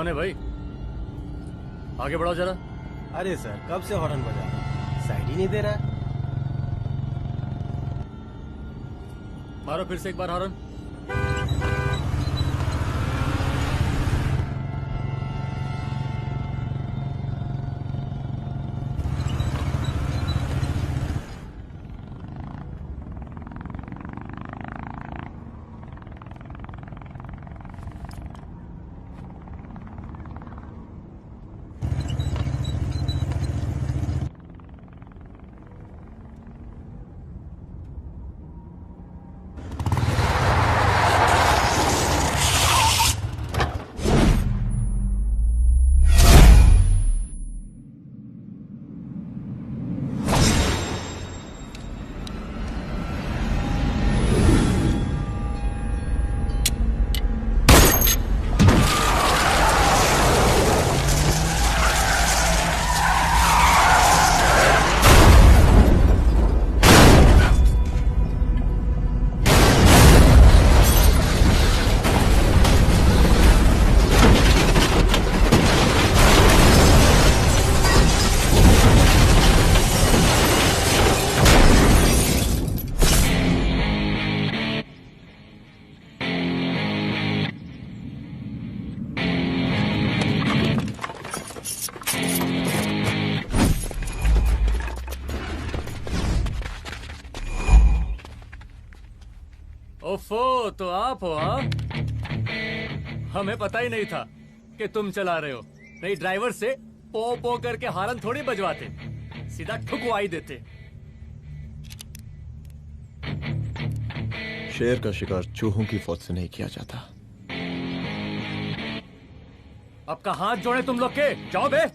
कौन है भाई? आगे बढ़ाओ जरा। अरे सर, कब से हॉर्न बजा रहा है, साइड ही नहीं दे रहा है। मारो फिर से एक बार हॉर्न। ओफो, तो आप हो? हाँ, हमें पता ही नहीं था कि तुम चला रहे हो। नहीं, ड्राइवर से पो पो करके हॉर्न थोड़ी बजवाते, सीधा ठुकवाई देते। शेर का शिकार चूहों की फौज से नहीं किया जाता। अब का हाथ जोड़े तुम लोग के, जाओ बे।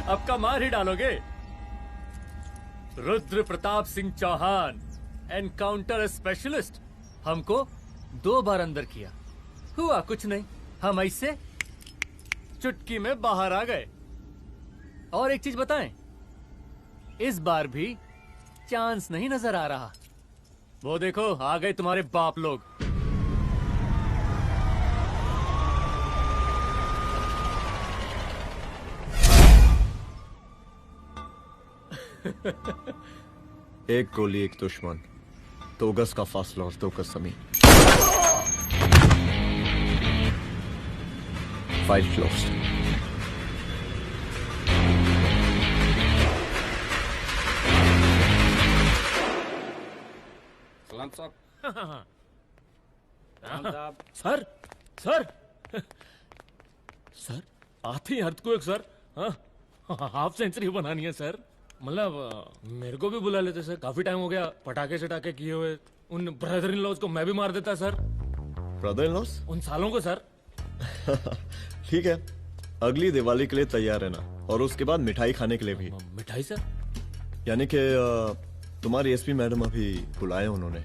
अब का मार ही डालोगे? रुद्र प्रताप सिंह चौहान, एनकाउंटर स्पेशलिस्ट, हमको 2 बार अंदर किया, हुआ कुछ नहीं। हम ऐसे चुटकी में बाहर आ गए। और एक चीज बताएं, इस बार भी चांस नहीं नजर आ रहा। वो देखो, आ गए तुम्हारे बाप लोग। एक गोली एक दुश्मन, 2 गज का फासला और 2 गज जमीन। File closed. राम साहब। राम साहब। सर सर सर आते ही अर्थक्वेक सर। हाँ, हाफ सेंचुरी बनानी है सर। मतलब मेरे को भी बुला लेते सर, काफी टाइम हो गया पटाखे चटाखे किए हुए। उन ब्रदर इन लॉज को मैं भी मार देता सर, ब्रदर इन लॉस? उन सालों को सर। ठीक है, अगली दिवाली के लिए तैयार रहना, और उसके बाद मिठाई खाने के लिए भी। मिठाई सर? यानी कि तुम्हारी एसपी मैडम अभी बुलाए उन्होंने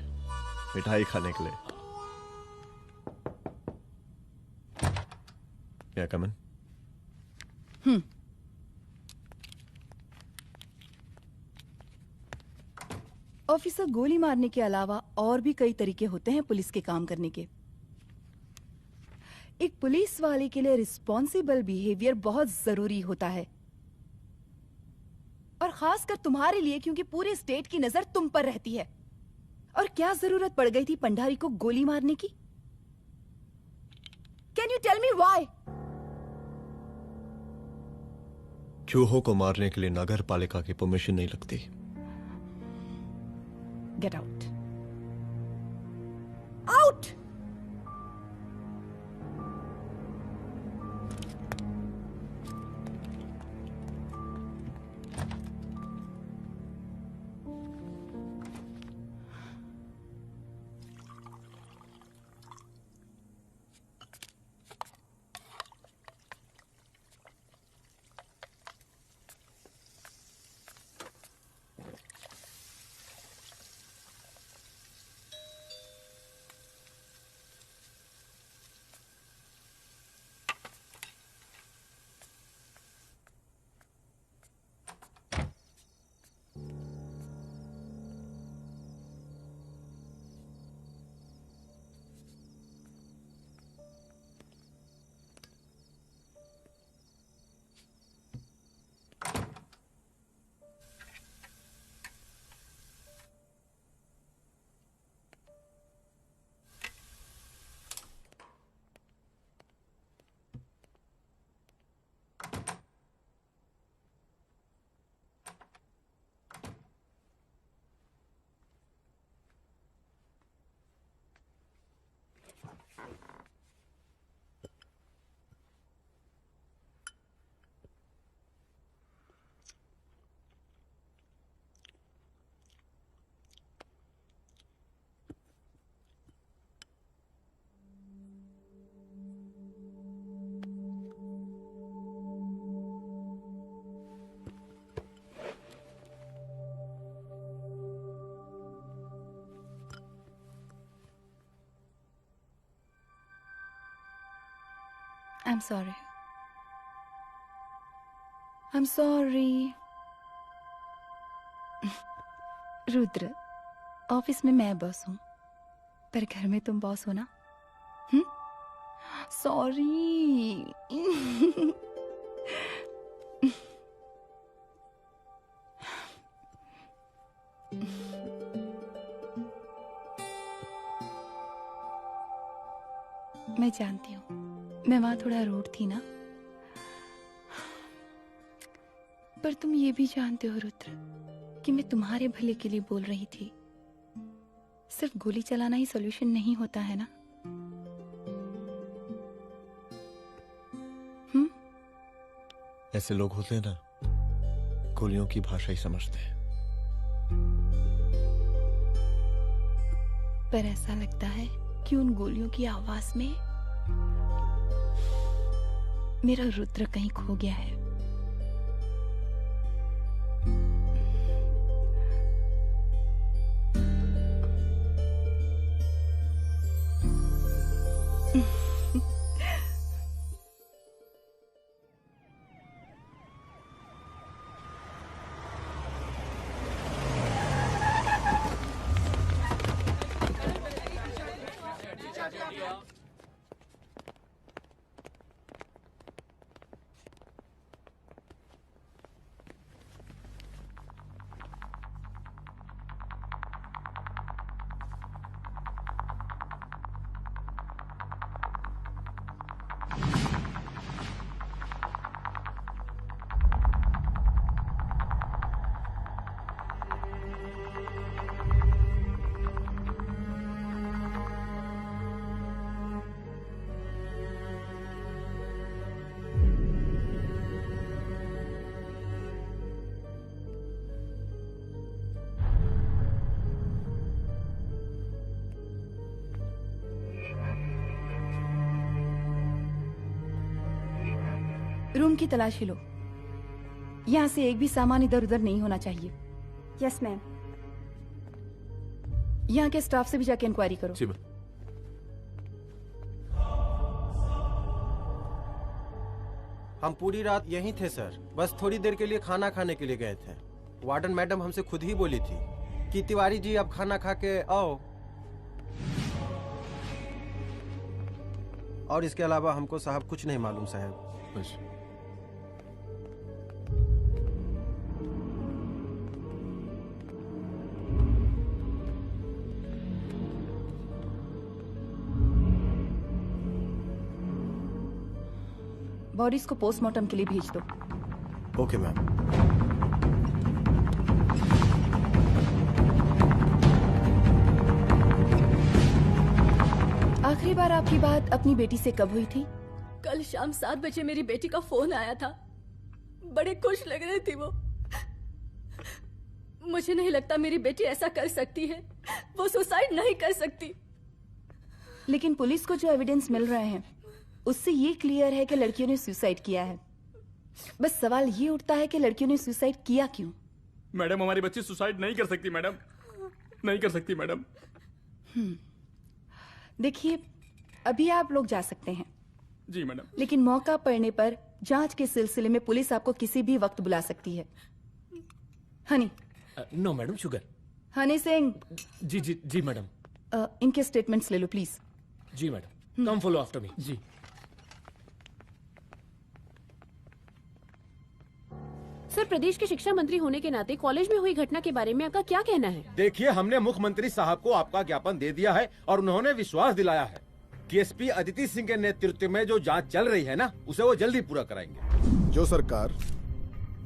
मिठाई खाने के लिए। क्या कमन? ऑफिसर, गोली मारने के अलावा और भी कई तरीके होते हैं पुलिस के काम करने के। एक पुलिस वाले के लिए रिस्पॉन्सिबल बिहेवियर बहुत जरूरी होता है, और खासकर तुम्हारे लिए, क्योंकि पूरे स्टेट की नजर तुम पर रहती है। और क्या जरूरत पड़ गई थी पंडारी को गोली मारने की? Can you tell me why? चूहों को मारने के लिए नगर पालिका की परमिशन नहीं लगती। Get out. Out! I'm sorry. I'm sorry. Rudra, office में मैं बॉस हूँ, पर घर में तुम बॉस हो ना? सॉरी। मैं जानती हूँ, मैं वहां थोड़ा रूड थी ना, पर तुम ये भी जानते हो रुद्र कि मैं तुम्हारे भले के लिए बोल रही थी। सिर्फ गोली चलाना ही सॉल्यूशन नहीं होता है ना। ऐसे लोग होते हैं ना, गोलियों की भाषा ही समझते हैं। पर ऐसा लगता है कि उन गोलियों की आवाज में मेरा रुद्र कहीं खो गया है। रूम की तलाशी लो। यहाँ से एक भी सामान इधर उधर नहीं होना चाहिए। Yes ma'am. यहाँ के स्टाफ से भी जाके इंक्वायरी करो। जी मैम। हम पूरी रात यहीं थे सर, बस थोड़ी देर के लिए खाना खाने के लिए गए थे। वार्डन मैडम हमसे खुद ही बोली थी कि तिवारी जी आप खाना खा के आओ, और इसके अलावा हमको साहब कुछ नहीं मालूम साहब। बस बॉडीज को पोस्टमार्टम के लिए भेज दो। Okay ma'am. आखिरी बार आपकी बात अपनी बेटी से कब हुई थी? कल शाम 7 बजे मेरी बेटी का फोन आया था। बड़े खुश लग रही थी वो। मुझे नहीं लगता मेरी बेटी ऐसा कर सकती है। वो सुसाइड नहीं कर सकती। लेकिन पुलिस को जो एविडेंस मिल रहे हैं उससे ये क्लियर है कि लड़कियों ने सुसाइड किया है। बस सवाल ये उठता है कि लड़कियों ने सुसाइड किया क्यों? मैडम हमारी बच्ची सुसाइड नहीं कर सकती मैडम, नहीं कर सकती मैडम। देखिए, अभी आप लोग जा सकते हैं। जी मैडम। लेकिन मौका पड़ने पर जांच के सिलसिले में पुलिस आपको किसी भी वक्त बुला सकती है। Honey. No madam, sugar. Honey Singh. जी जी जी मैडम। इनके स्टेटमेंट्स ले लो प्लीज। जी madam, come follow after me. जी। सर, प्रदेश के शिक्षा मंत्री होने के नाते कॉलेज में हुई घटना के बारे में आपका क्या कहना है? देखिए, हमने मुख्यमंत्री साहब को आपका ज्ञापन दे दिया है और उन्होंने विश्वास दिलाया है कि एसपी अदिति सिंह के नेतृत्व में जो जांच चल रही है ना, उसे वो जल्दी पूरा कराएंगे। जो सरकार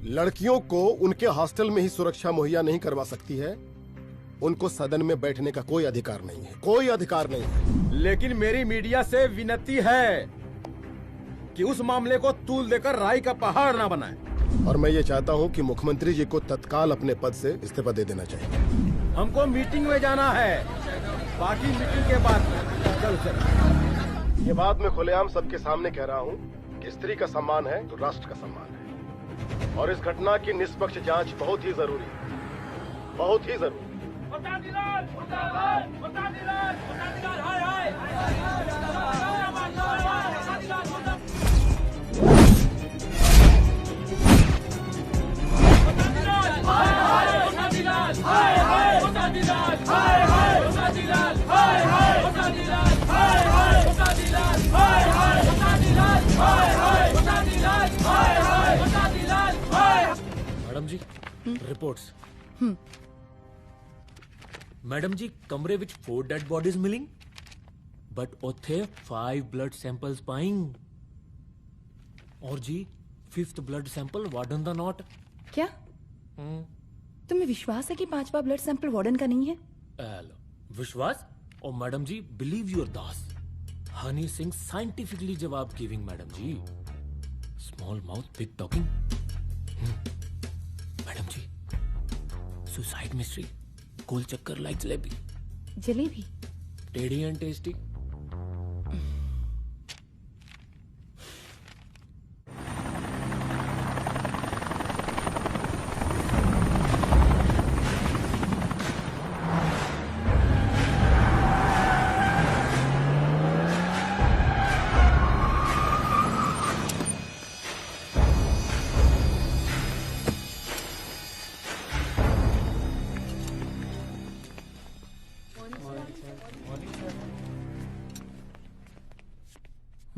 लड़कियों को उनके हॉस्टल में ही सुरक्षा मुहैया नहीं करवा सकती है, उनको सदन में बैठने का कोई अधिकार नहीं है, कोई अधिकार नहीं है। लेकिन मेरी मीडिया से विनती है कि उस मामले को तूल देकर राई का पहाड़ ना बनाए। और मैं ये चाहता हूँ कि मुख्यमंत्री जी को तत्काल अपने पद से इस्तीफा दे देना चाहिए। हमको मीटिंग में जाना है, बाकी मीटिंग के बाद। चल। ये बात मैं खुलेआम सबके सामने कह रहा हूँ कि स्त्री का सम्मान है तो राष्ट्र का सम्मान है, और इस घटना की निष्पक्ष जांच बहुत ही जरूरी है, बहुत ही जरूरी। मैडम जी, रिपोर्ट्स। मैडम जी, कमरे विच 4 डेड बॉडीज मिलिंग, बट उथे 5 ब्लड सैंपल्स पाइंग। और जी 5th ब्लड सैंपल वार्डन दा नॉट। क्या तुम्हें विश्वास है कि 5वां ब्लड सैंपल वार्डन का नहीं है? विश्वास? और मैडम जी, बिलीव योर दास, हनी सिंह साइंटिफिकली जवाब giving. Madam ji, small mouth big talking. Madam ji, suicide mystery, गोल चक्कर लाइक जलेबी। जलेबी टेढ़ी एंड टेस्टी।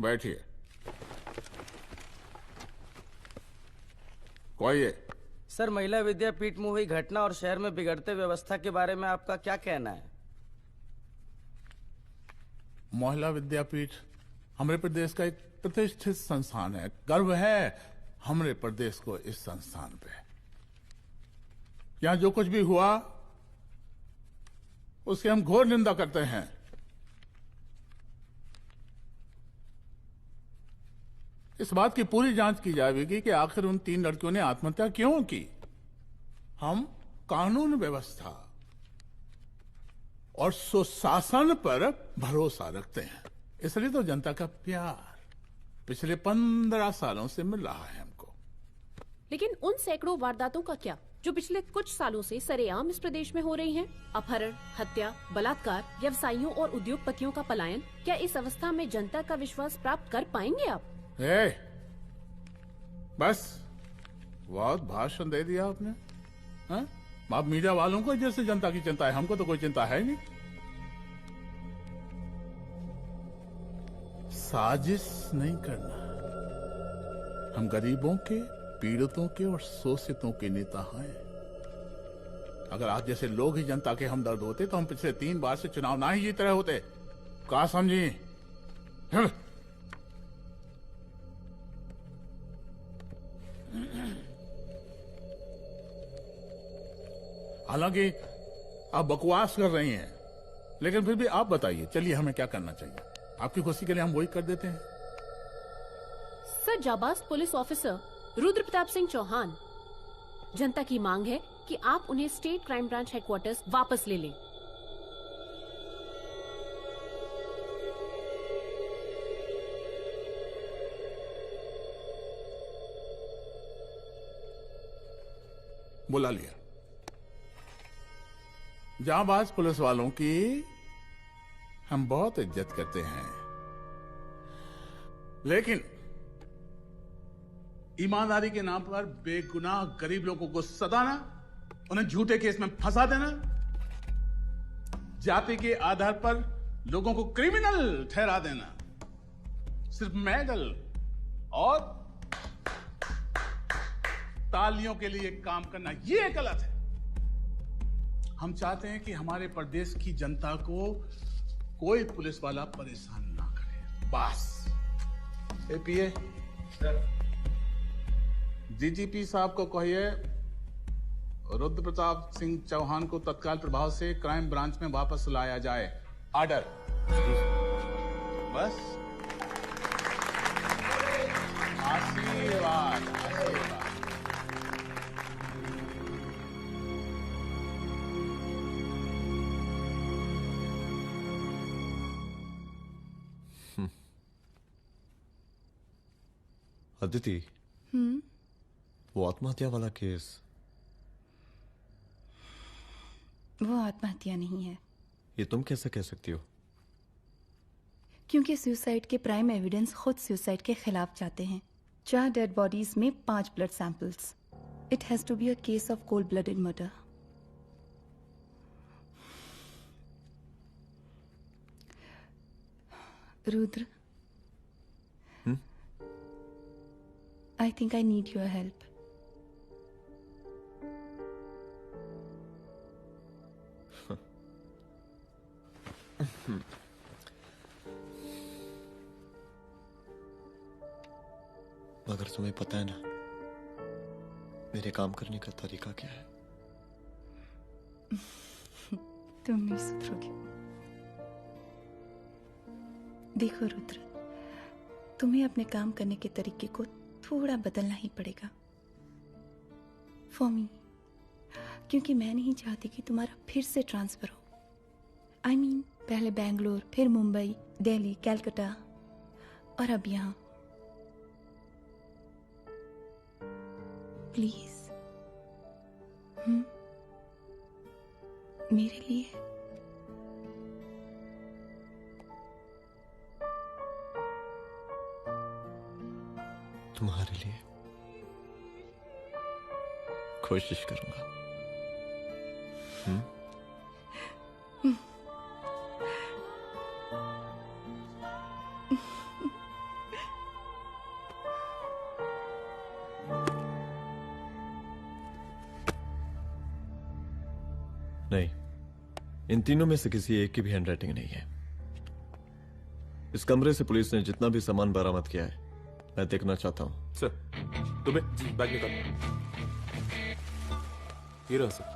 बैठिए। कोई सर, महिला विद्यापीठ में हुई घटना और शहर में बिगड़ते व्यवस्था के बारे में आपका क्या कहना है? महिला विद्यापीठ हमारे प्रदेश का एक प्रतिष्ठित संस्थान है। गर्व है हमारे प्रदेश को इस संस्थान पे। यहाँ जो कुछ भी हुआ उसकी हम घोर निंदा करते हैं। इस बात की पूरी जांच की जाएगी कि आखिर उन 3 लड़कियों ने आत्महत्या क्यों की। हम कानून व्यवस्था और सुशासन पर भरोसा रखते हैं, इसलिए तो जनता का प्यार पिछले 15 सालों से मिल रहा है हमको। लेकिन उन सैकड़ों वारदातों का क्या जो पिछले कुछ सालों से सरेआम इस प्रदेश में हो रही हैं? अपहरण, हत्या, बलात्कार, व्यवसायियों और उद्योगपतियों का पलायन। क्या इस अवस्था में जनता का विश्वास प्राप्त कर पाएंगे आप? बस बहुत भाषण दे दिया आपने। हाँ? आप मीडिया वालों को जैसे जनता की चिंता है, हमको तो कोई चिंता है नहीं। साजिश नहीं करना। हम गरीबों के, पीड़ितों के और शोषितों के नेता हैं। अगर आज जैसे लोग ही जनता के हमदर्द होते तो हम पिछले 3 बार से चुनाव ना ही जीत रहे होते। कहा समझी? हालांकि आप बकवास कर रही हैं, लेकिन फिर भी आप बताइए, चलिए हमें क्या करना चाहिए? आपकी खुशी के लिए हम वही कर देते हैं। सर, जाबाज पुलिस ऑफिसर रुद्र प्रताप सिंह चौहान, जनता की मांग है कि आप उन्हें स्टेट क्राइम ब्रांच हेडक्वार्टर्स वापस ले लें। बुला लिया। जाबाज पुलिस वालों की हम बहुत इज्जत करते हैं, लेकिन ईमानदारी के नाम पर बेगुनाह गरीब लोगों को सताना, उन्हें झूठे केस में फंसा देना, जाति के आधार पर लोगों को क्रिमिनल ठहरा देना, सिर्फ मेडल और तालियों के लिए काम करना, ये गलत है। हम चाहते हैं कि हमारे प्रदेश की जनता को कोई पुलिस वाला परेशान ना करे, बस। एपीए डीजीपी साहब को कहिए रुद्र प्रताप सिंह चौहान को तत्काल प्रभाव से क्राइम ब्रांच में वापस लाया जाए। ऑर्डर। बस। आशीर्वाद, आशीर्वाद। अदिति, वो आत्महत्या वाला केस, वो आत्महत्या नहीं है। ये तुम कैसे कह सकती हो? क्योंकि सुसाइड के प्राइम एविडेंस खुद सुसाइड के खिलाफ जाते हैं। 4 डेड बॉडीज में 5 blood samples. It has to be a case of cold blooded murder. Rudra, I think I need your help. मगर तुम्हें पता है ना मेरे काम करने का तरीका क्या है? तुम नहीं सुधरोगे। देखो रुद्र, तुम्हें अपने काम करने के तरीके को थोड़ा बदलना ही पड़ेगा फॉर मी, क्योंकि मैं नहीं चाहती कि तुम्हारा फिर से ट्रांसफर हो। I mean, पहले बेंगलोर, फिर मुंबई, दिल्ली, कलकत्ता और अब यहाँ। प्लीज मेरे लिए। तुम्हारे लिए कोशिश करूंगा। नहीं, इन तीनों में से किसी एक की भी हैंडराइटिंग नहीं है। इस कमरे से पुलिस ने जितना भी सामान बरामद किया है मैं देखना चाहता हूं। सर, तुम्हें बैग निकाल। ये रहा सर।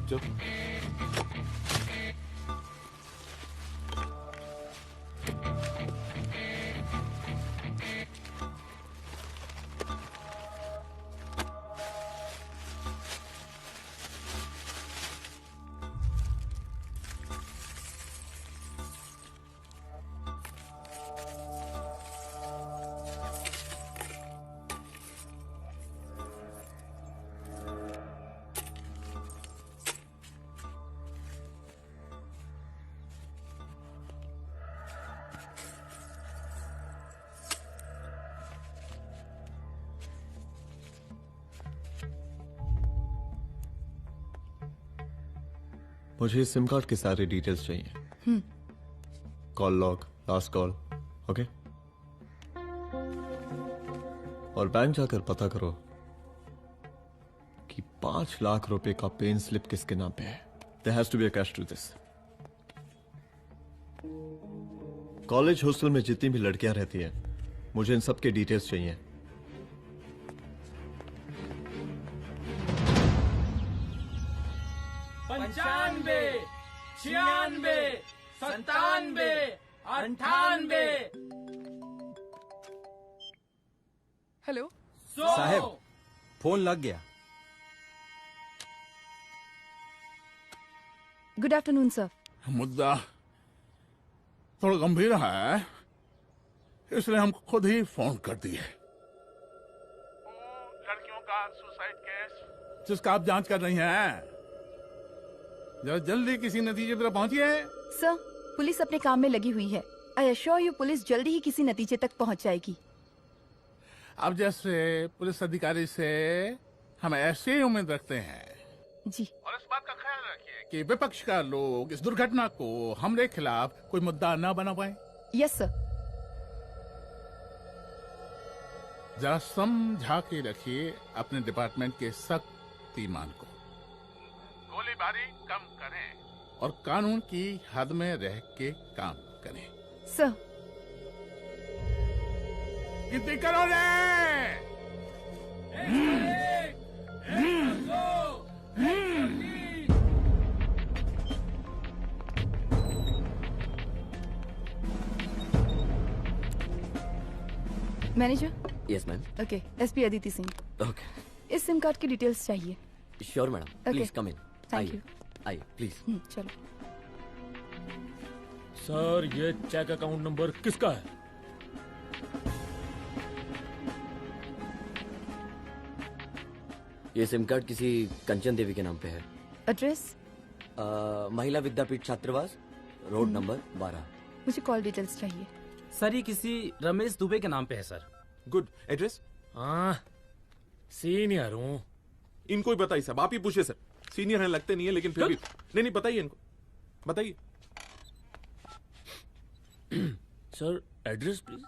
जो मुझे इस सिम कार्ड के सारे डिटेल्स चाहिए। Call log, last call, okay? और बैंक जाकर पता करो कि 5 लाख रुपए का पेन स्लिप किसके नाम पे है। There has to be a cash to this. College hostel में जितनी भी लड़कियां रहती हैं, मुझे इन सब के डिटेल्स चाहिए। 95, 96, 97, 98। हेलो साहब, फोन लग गया। Good afternoon sir. मुद्दा थोड़ा गंभीर है, इसलिए हम खुद ही फोन कर दिए। लड़कियों का सुसाइड केस जिसका आप जांच कर रही हैं, जरा जल्दी किसी नतीजे पर पहुंचिए। सर, पुलिस अपने काम में लगी हुई है। आई एश्योर यू पुलिस जल्दी ही किसी नतीजे तक पहुंच जाएगी। अब जैसे पुलिस अधिकारी से हम ऐसे ही उम्मीद रखते हैं जी। और इस बात का ख्याल रखिए कि विपक्ष का लोग इस दुर्घटना को हमारे खिलाफ कोई मुद्दा न बना पाए। Yes sir. जरा समझा के रखिए अपने डिपार्टमेंट के शक्तिमान को। गोलीबारी कम करें और कानून की हद में रह के काम करें। सर। गिनती करो रे। Manager. Yes ma'am. Okay, SP Aditi Singh. Okay. इस सिम कार्ड की डिटेल्स चाहिए। Sure madam, please come in. Thank you. आइए प्लीज। चलो। सर, ये चेक अकाउंट नंबर किसका है? ये सिम कार्ड किसी कंचन देवी के नाम पे है। एड्रेस? महिला विद्यापीठ छात्रावास, रोड नंबर 12। मुझे कॉल डिटेल्स चाहिए। सर, ये किसी रमेश दुबे के नाम पे है सर। गुड। एड्रेस? हाँ, सीनियर हूँ। इनको ही बताइए साहब, आप ही पूछिए सर। सीनियर हैं लगते नहीं है, लेकिन फिर भी नहीं बताइए इनको, बताइए। Sir, address please.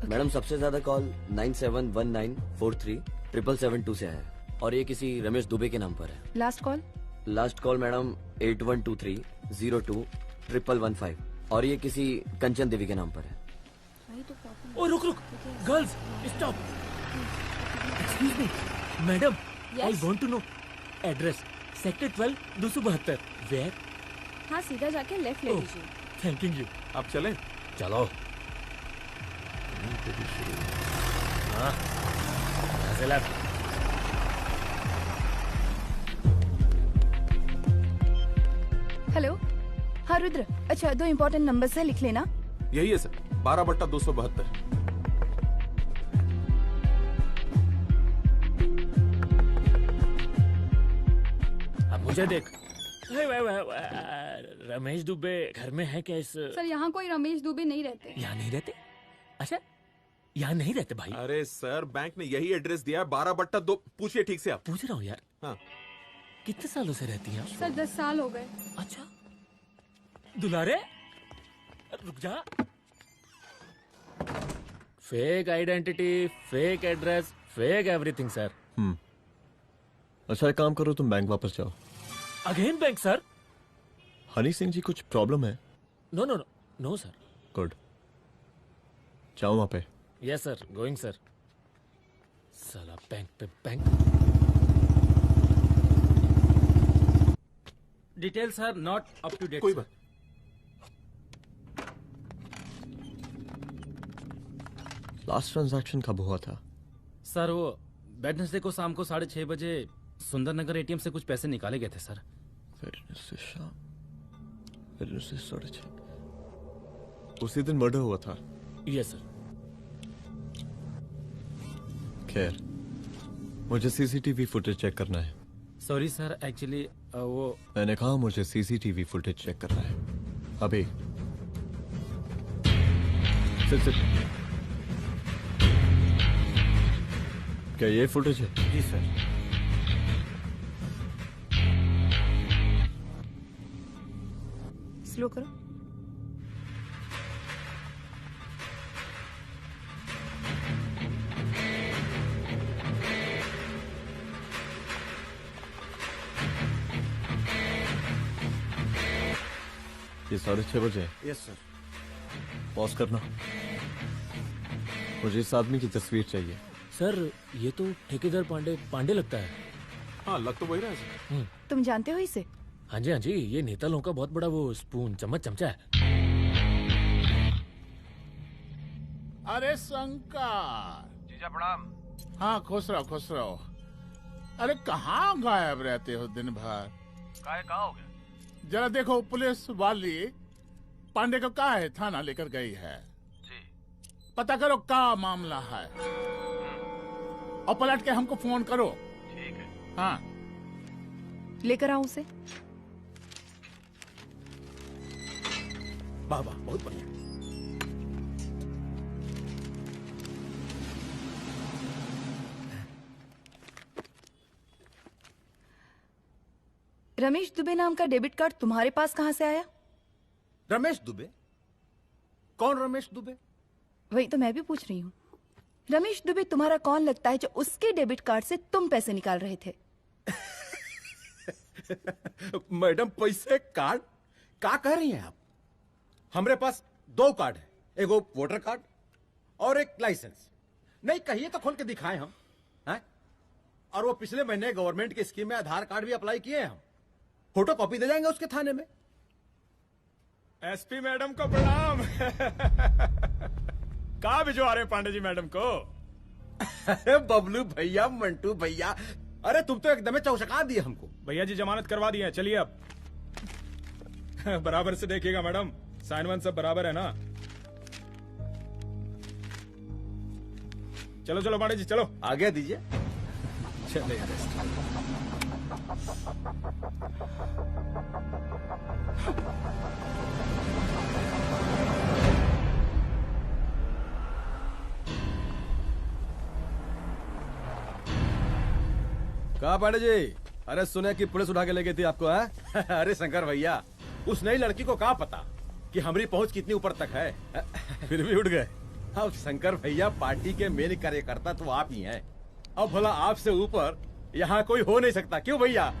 मैडम, सबसे ज्यादा कॉल 9719437772 से है और ये किसी रमेश दुबे के नाम पर है। Last call? Last call madam 8123021115 और ये किसी कंचन देवी के नाम पर है। ओ रुक, girls stop. Excuse me madam, I want to know address. Sector 12 272। Where? हाँ, सीधा जाके लेफ्ट ले लीजिए। Thank you. आप चलें? चलो। हाँ, यहाँ से लेफ्ट। हेलो। हाँ रुद्र, अच्छा 2 इम्पोर्टेंट नंबर्स है, लिख लेना। यही है सर, 12/272। अब मुझे देख। रमेश दुबे घर में है क्या? इस सर, यहाँ कोई रमेश दुबे नहीं रहते। यहाँ नहीं रहते? अच्छा, यहाँ नहीं रहते भाई। अरे सर, बैंक ने यही एड्रेस दिया है, 12/2। पूछिए ठीक से आप। पूछ रहा हूँ यार। हाँ। कितने सालों से रहती हैं? सर 10 साल हो गए। अच्छा दुलारे रुक जा। Fake identity, fake address, fake everything sir. अच्छा एक काम करो, तुम बैंक वापस जाओ। Again bank sir? Honey Singh ji कुछ प्रॉब्लम है? No no no no sir. Good, जाओ वहां पे। Yes sir, going sir. साला बैंक पे bank. Details are not up to date. कोई बात। लास्ट ट्रांजैक्शन कब हुआ था? सर वो वेडनेसडे को शाम को 6:30 बजे सुंदरनगर एटीएम से कुछ पैसे निकाले गए थे सर। वेडनेसडे शाम, वेडनेसडे 6:30। उसी दिन मर्डर हुआ था? Yes sir. खैर, मुझे सीसीटीवी फुटेज चेक करना है। सॉरी सर, एक्चुअली वो मैंने कहा मुझे सीसीटीवी फुटेज चेक करना है अभी। सिट। क्या ये फुटेज है? जी सर। स्लो करो। ये 6:30 बजे। Yes sir. पॉज करना। मुझे इस आदमी की तस्वीर चाहिए। सर ये तो ठेकेदार पांडे लगता है। हाँ लग तो वही रहा है सर। तुम जानते हो इसे? हाँ जी हाँ जी, ये नेता लोगों का बहुत बड़ा वो स्पून चमचा है। अरे शंकर। जीजा प्रणाम। हाँ खुश रहो। अरे कहाँ गायब रहते हो दिन भर? कहाँ हो गया? जरा देखो पुलिस वाली पांडे को कहा है थाना लेकर गई है। जी। पता करो क्या मामला है और पलट के हमको फोन करो। ठीक है। हाँ लेकर आऊं उसे? वाह वाह, बहुत बढ़िया। रमेश दुबे नाम का डेबिट कार्ड तुम्हारे पास कहां से आया? रमेश दुबे? कौन रमेश दुबे? वही तो मैं भी पूछ रही हूँ। रमेश दुबे तुम्हारा कौन लगता है जो उसके डेबिट कार्ड से तुम पैसे निकाल रहे थे? मैडम पैसे कार्ड क्या कह रही हैं आप? हमारे पास 2 कार्ड है, एक वो वोटर कार्ड और एक लाइसेंस। नहीं कहिए तो खोल के दिखाएं हम हैं? और वो पिछले महीने गवर्नमेंट की स्कीम में आधार कार्ड भी अप्लाई किए हैं हम। फोटो कॉपी दे जाएंगे उसके थाने में। एसपी मैडम को प्रणाम। कहाँ भिजवा रहे पांडे जी मैडम को? अरे बबलू भैया, मंटू भैया, अरे तुम तो एकदम चौसका दिए हमको। भैया जी जमानत करवा दी है, चलिए अब। बराबर से देखिएगा मैडम, साइन वाइन सब बराबर है ना? चलो चलो पांडे जी चलो। आगे दीजिए। चलिए। कहा पांडे जी? अरे सुने कि पुलिस उठा के ले गई थी आपको है? अरे शंकर भैया, उस नई लड़की को कहा पता कि हमारी पहुंच कितनी ऊपर तक है। फिर भी उठ गए। अब शंकर भैया पार्टी के मेन कार्यकर्ता तो आप ही हैं। अब भला आपसे ऊपर यहाँ कोई हो नहीं सकता, क्यों भैया?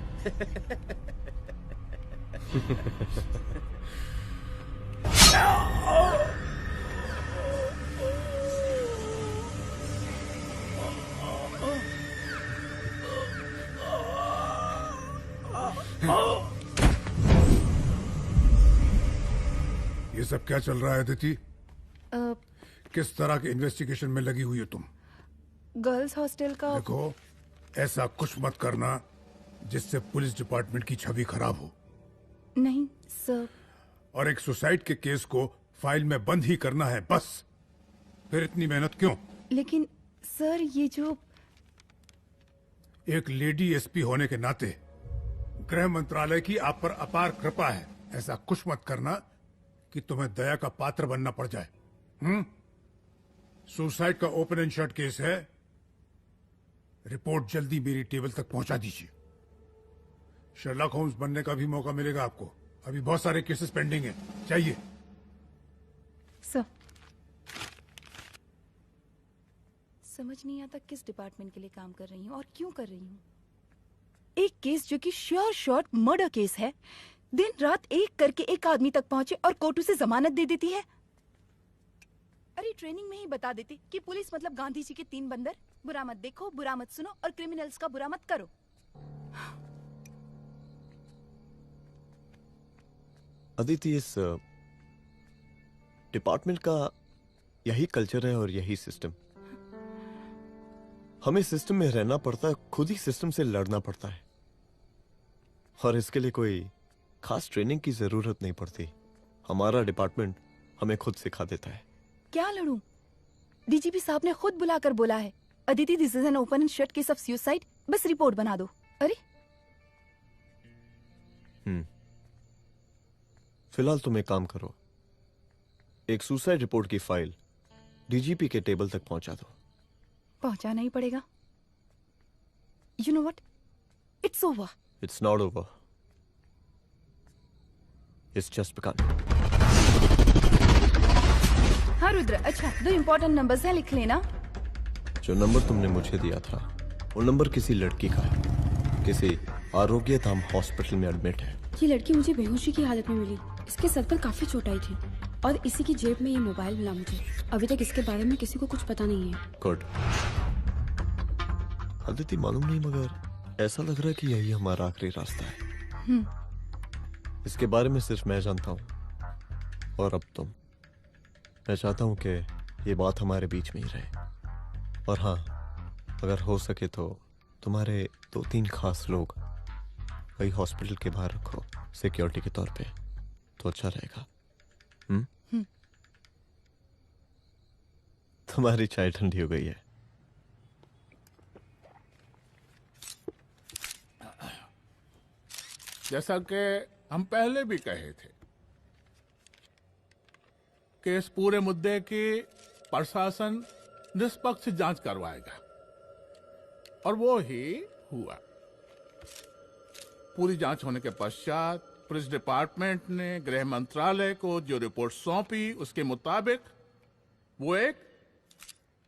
ये सब क्या चल रहा है अदिति? किस तरह के इन्वेस्टिगेशन में लगी हुई हो तुम? गर्ल्स हॉस्टल का। देखो, ऐसा कुछ मत करना जिससे पुलिस डिपार्टमेंट की छवि खराब हो। नहीं सर। और एक सुसाइड के केस को फाइल में बंद ही करना है बस। फिर इतनी मेहनत क्यों? लेकिन सर ये जो एक लेडी एसपी होने के नाते गृह मंत्रालय की आप पर अपार कृपा है। ऐसा कुछ मत करना कि तुम्हें दया का पात्र बनना पड़ जाए। सुसाइड का ओपन एंड शट केस है। रिपोर्ट जल्दी मेरी टेबल तक पहुंचा दीजिए। शर्लॉक होम्स बनने का भी मौका मिलेगा आपको। अभी बहुत सारे केसेस पेंडिंग हैं। चाहिए सर। समझ नहीं आता किस डिपार्टमेंट के लिए काम कर रही हूँ और क्यों कर रही हूँ। एक केस जो कि श्योर शॉट मर्डर केस है, दिन रात एक करके एक आदमी तक पहुंचे और कोर्ट उसे जमानत दे देती है। अरे ट्रेनिंग में ही बता देती कि पुलिस मतलब गांधी जी के 3 बंदर, बुरा मत देखो, बुरा मत सुनो और क्रिमिनल्स का बुरा मत करो। अदिति, इस डिपार्टमेंट का यही कल्चर है और यही सिस्टम। हमें सिस्टम में रहना पड़ता है, खुद ही सिस्टम से लड़ना पड़ता है, और इसके लिए कोई खास ट्रेनिंग की जरूरत नहीं पड़ती। हमारा डिपार्टमेंट हमें खुद सिखा देता है। क्या लड़ूं? डीजीपी साहब ने खुद बुलाकर बोला है, Aditi this is an open and shut case of suicide, बस रिपोर्ट बना दो। अरे फिलहाल तुम एक काम करो, एक सुसाइड रिपोर्ट की फाइल डीजीपी के टेबल तक पहुंचा दो। पहुंचाना ही पड़ेगा। You know what, it's over. It's not over. इस जस्ट बिकन। हाँ रुद्र, अच्छा 2 इम्पोर्टेंट नंबर्स हैं, लिख लेना। जो नंबर तुमने मुझे दिया था वो नंबर किसी लड़की का है, किसी आरोग्य धाम हॉस्पिटल में एडमिट है। ये लड़की मुझे बेहोशी की हालत में मिली। इसके सर पर काफी चोट आई थी और इसी की जेब में ये मोबाइल मिला मुझे। अभी तक इसके बारे में किसी को कुछ पता नहीं है। गुड। अदिति मालूम नहीं, मगर ऐसा लग रहा है कि यही हमारा आखिरी रास्ता है। इसके बारे में सिर्फ मैं जानता हूँ और अब तुम। मैं चाहता हूँ कि ये बात हमारे बीच में ही रहे। और हाँ, अगर हो सके तो तुम्हारे 2-3 खास लोग वही हॉस्पिटल के बाहर रखो सिक्योरिटी के तौर पे, तो अच्छा रहेगा। तुम्हारी चाय ठंडी हो गई है। जैसा कि हम पहले भी कहे थे कि इस पूरे मुद्दे की प्रशासन निष्पक्ष जांच करवाएगा, और वो ही हुआ। पूरी जांच होने के पश्चात पुलिस डिपार्टमेंट ने गृह मंत्रालय को जो रिपोर्ट सौंपी उसके मुताबिक वो एक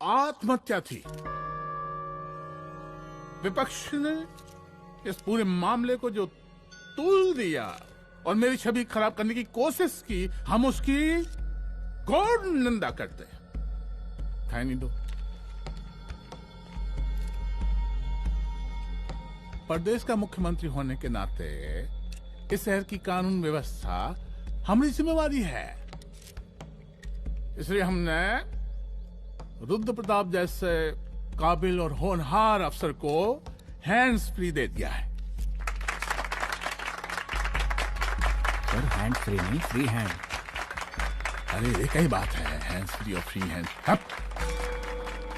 आत्महत्या थी। विपक्ष ने इस पूरे मामले को जो तुल दिया और मेरी छवि खराब करने की कोशिश की, हम उसकी घोर निंदा करते हैं। खाए नहीं दो। प्रदेश का मुख्यमंत्री होने के नाते इस शहर की कानून व्यवस्था हमारी जिम्मेवारी है। इसलिए हमने रुद्र प्रताप जैसे काबिल और होनहार अफसर को हैंड्स फ्री दे दिया है। सर हैंड फ्री नहीं, फ्री हैंड। अरे एक ही बात है, हैंड्स फ्री और फ्री हैंड।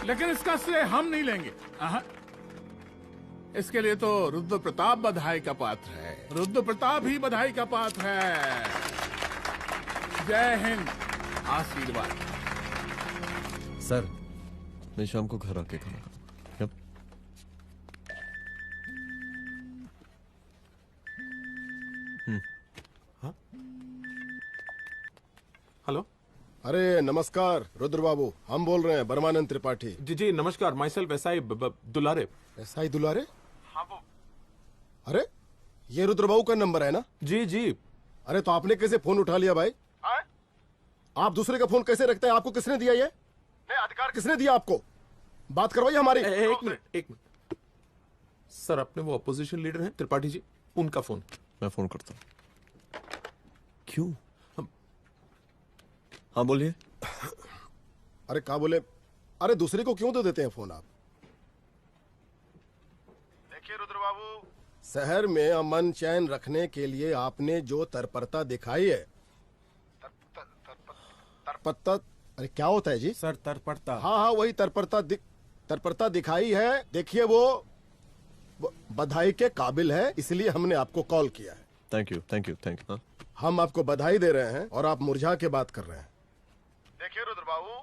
लेकिन इसका श्रेय हम नहीं लेंगे। इसके लिए तो रुद्र प्रताप बधाई का पात्र है। रुद्र प्रताप ही बधाई का पात्र है। जय हिंद। आशीर्वाद। सर, मैं शाम को घर आके खाना खाऊंगा। यप। हेलो। अरे नमस्कार रुद्र बाबू, हम बोल रहे हैं परमानंद त्रिपाठी। जी जी नमस्कार। My self SI Dulare. SI दुलारे? हाँ वो। अरे ये रुद्र बाबू का नंबर है ना? जी जी। अरे तो आपने कैसे फोन उठा लिया भाई? आप दूसरे का फोन कैसे रखते हैं? आपको किसने दिया ये? नहीं, अधिकार किसने दिया आपको? बात करवाइए हमारी। एक मिनट। सर, अपने वो अपोजिशन लीडर हैं त्रिपाठी जी, उनका फोन। मैं फोन करता हूँ। क्यों? हाँ बोलिए। अरे क्या बोले? अरे दूसरे को क्यों दे देते हैं फोन आप? देखिए रुद्र बाबू, शहर में अमन चैन रखने के लिए आपने जो तत्परता दिखाई है। तत्परता? अरे क्या होता है जी? सर तत्परता। हाँ हाँ वही तत्परता दिखाई है। देखिए वो बधाई के काबिल है, इसलिए हमने आपको कॉल किया है। Thank you thank you thank you. हम आपको बधाई दे रहे हैं और आप मुरझा के बात कर रहे हैं। देखिए रुद्र बाबू,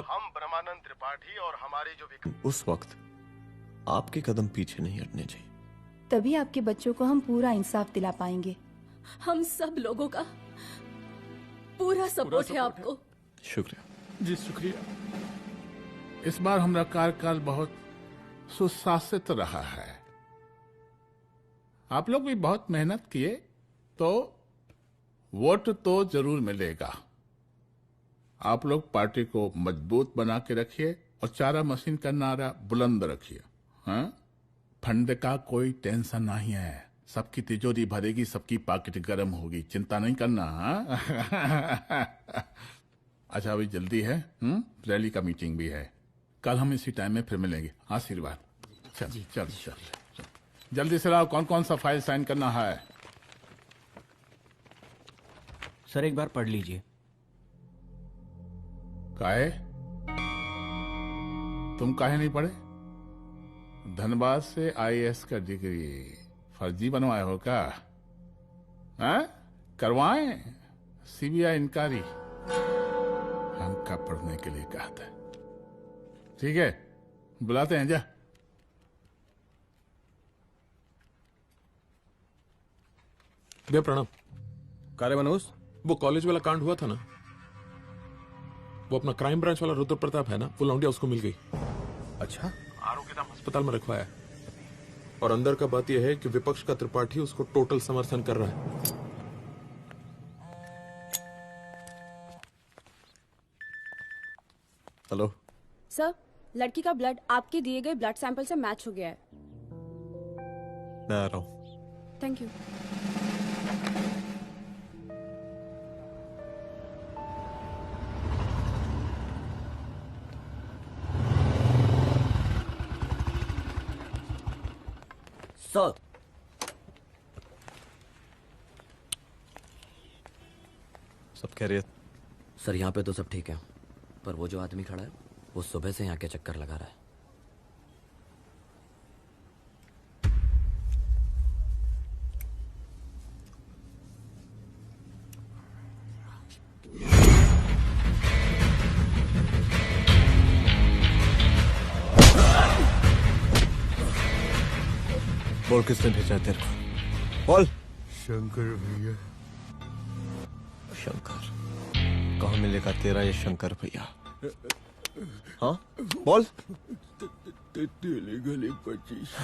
हम ब्रह्मानंद त्रिपाठी और हमारी जो उस वक्त आपके कदम पीछे नहीं हटने चाहिए। तभी आपके बच्चों को हम पूरा इंसाफ दिला पाएंगे। हम सब लोगों का पूरा सपोर्ट है आपको। शुक्रिया जी, शुक्रिया। इस बार हमारा कार्यकाल बहुत सुशासित रहा है। आप लोग भी बहुत मेहनत किए, तो वोट तो जरूर मिलेगा। आप लोग पार्टी को मजबूत बना के रखिए और चारा मशीन का नारा बुलंद रखिए। हाँ, फंड का कोई टेंशन नहीं है। सबकी तिजोरी भरेगी, सबकी पॉकेट गर्म होगी, चिंता नहीं करना। हाँ? अच्छा अभी जल्दी है, रैली का मीटिंग भी है। कल हम इसी टाइम में फिर मिलेंगे। आशीर्वाद। चल चल चल जल्दी से लाओ। कौन कौन सा फाइल साइन करना है? सर एक बार पढ़ लीजिए। काहे? तुम काहे नहीं पढ़े? धनबाद से आईएएस का डिग्री फर्जी बनवाए हो क्या? करवाएं सीबीआई इंक्वायरी। हमका पढ़ने के लिए कहा था। ठीक है, बुलाते हैं। जा भैया प्रणाम। कार्य मनोज, वो कॉलेज वाला कांड हुआ था ना, वो अपना क्राइम ब्रांच वाला रुद्र प्रताप है ना, वो लौंडिया उसको मिल गई। अच्छा। आरोपी नाम अस्पताल में रखवाया है। और अंदर का बात यह है कि विपक्ष का त्रिपाठी उसको टोटल समर्थन कर रहा है। हेलो सर, लड़की का ब्लड आपके दिए गए ब्लड सैंपल से मैच हो गया है। मैं आ रहा हूँ। Thank you. सर, सब खैरियत? सर यहाँ पे तो सब ठीक है, पर वो जो आदमी खड़ा है वो सुबह से यहाँ के चक्कर लगा रहा है। बोल किसने भेजा है तेरे को? बोल। शंकर भैया। शंकर? कहाँ मिलेगा तेरा ये शंकर भैया? हाँ बोल। गली 25।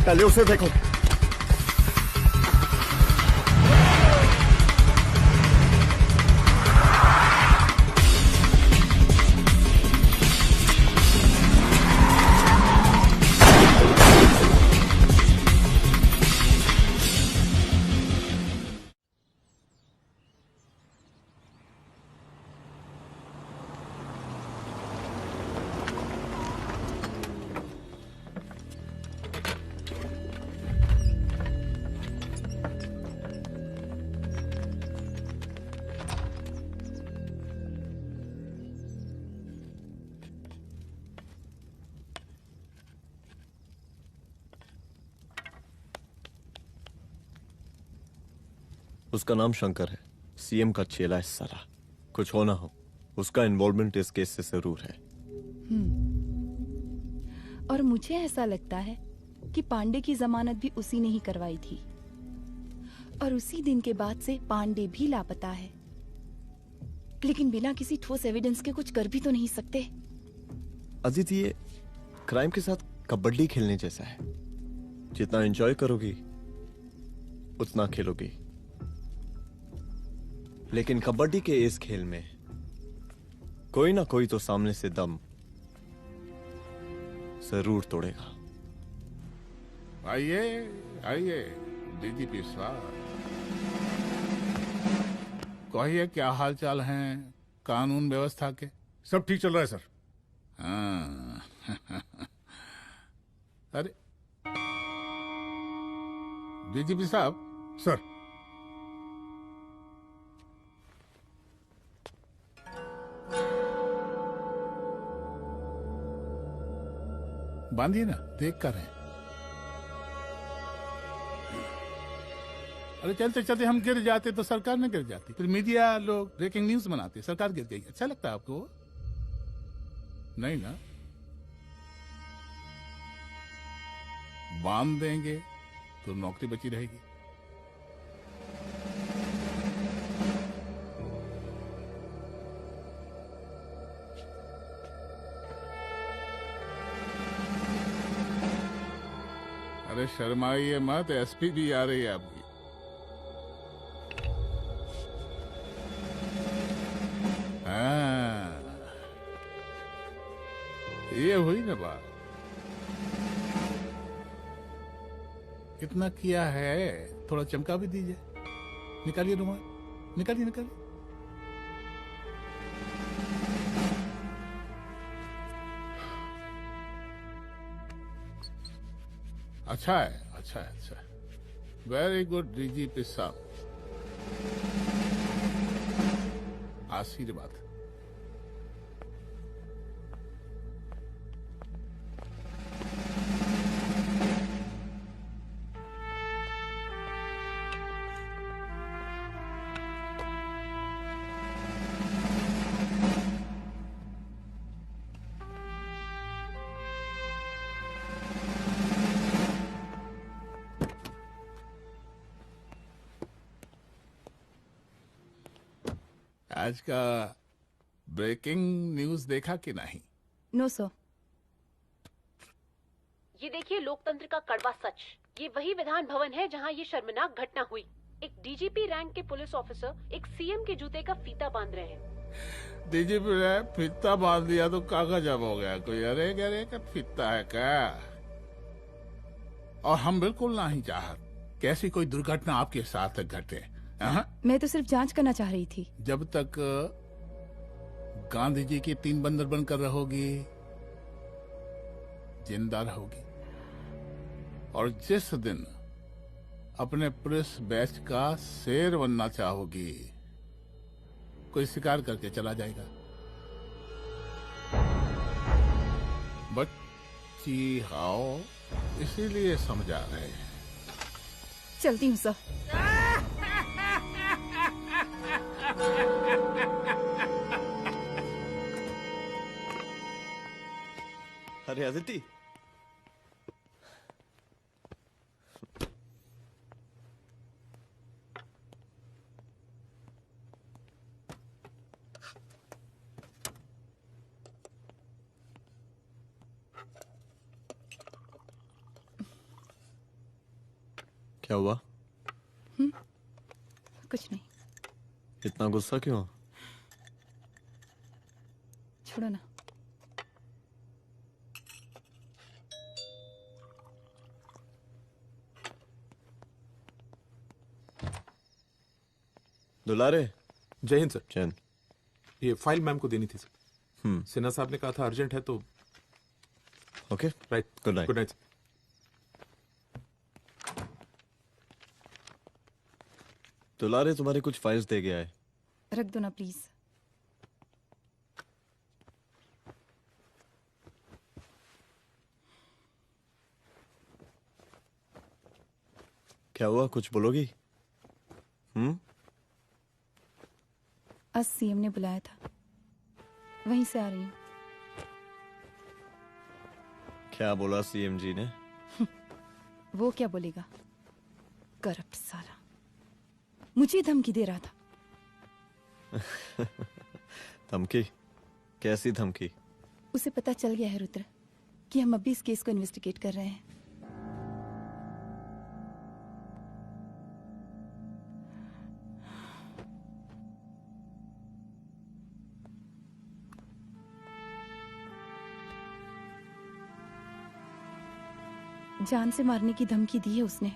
पहले उसे देखो। उसका नाम शंकर है, सीएम का चेला है साला। कुछ हो ना हो, उसका इन्वॉल्वमेंट इस केस से जरूर है। और मुझे ऐसा लगता है कि पांडे की जमानत भी उसी ने ही करवाई थी, और उसी दिन के बाद से पांडे भी लापता है। लेकिन बिना किसी ठोस एविडेंस के कुछ कर भी तो नहीं सकते। अजीत, ये क्राइम के साथ कबड्डी खेलने जैसा है। जितना एंजॉय करोगी उतना खेलोगी, लेकिन कबड्डी के इस खेल में कोई ना कोई तो सामने से दम जरूर तोड़ेगा। आइए आइए डीजीपी साहब, कहिए क्या हाल चाल हैं कानून व्यवस्था के? सब ठीक चल रहा है सर। हाँ। अरे डीजीपी साहब। सर। बांधिए ना, देख कर हैं। अरे चलते चलते हम गिर जाते तो सरकार न गिर जाती, फिर मीडिया लोग ब्रेकिंग न्यूज बनाते, सरकार गिर गई। अच्छा लगता है आपको? नहीं ना? बांध देंगे तो नौकरी बची रहेगी। अरे शर्माइए मत, एसपी भी आ रही है आपकी। हाँ, ये हुई ना बात। कितना किया है, थोड़ा चमका भी दीजिए। निकालिए रुमाल, निकालिए निकालिए। अच्छा है, अच्छा है, अच्छा है। वेरी गुड डीजीपी साहब, आशीर्वाद। आज का ब्रेकिंग न्यूज देखा कि नहीं? No sir. ये देखिए लोकतंत्र का कड़वा सच। ये वही विधान भवन है जहां ये शर्मनाक घटना हुई। एक डीजीपी रैंक के पुलिस ऑफिसर एक सीएम के जूते का फीता बांध रहे हैं। डीजीपी ने फीता बांध दिया तो कागज अब हो गया कोई? अरे अरे का फीता है क्या? और हम बिल्कुल नहीं चाहते कैसी कोई दुर्घटना आपके साथ घटे। मैं तो सिर्फ जांच करना चाह रही थी। जब तक गांधी जी की 3 बंदर बनकर रहोगी, जिंदा रहोगी। और जिस दिन अपने पुलिस बैच का शेर बनना चाहोगी, कोई शिकार करके चला जाएगा। बच्ची हाओ, इसीलिए समझा रहे हैं। चलती हूँ सर। अरे अदिति, क्या हुआ? कुछ नहीं। इतना गुस्सा क्यों? छोड़ो ना। दुलारे। जय हिंद सर। जैन, ये फाइल मैम को देनी थी सर। सिन्हा साहब ने कहा था अर्जेंट है तो। Okay, right. Good night. Good night. दुलारे तुम्हारे कुछ फाइल्स दे गया है। रख दो ना प्लीज। क्या हुआ, कुछ बोलोगी? आज सीएम ने बुलाया था, वहीं से आ रही हूँ। क्या बोला सीएम जी ने? वो क्या बोलेगा, करप्ट साला, मुझे धमकी दे रहा था। धमकी? कैसी धमकी? उसे पता चल गया है रुद्र कि हम अभी इस केस को इन्वेस्टिगेट कर रहे हैं। जान से मारने की धमकी दी है उसने।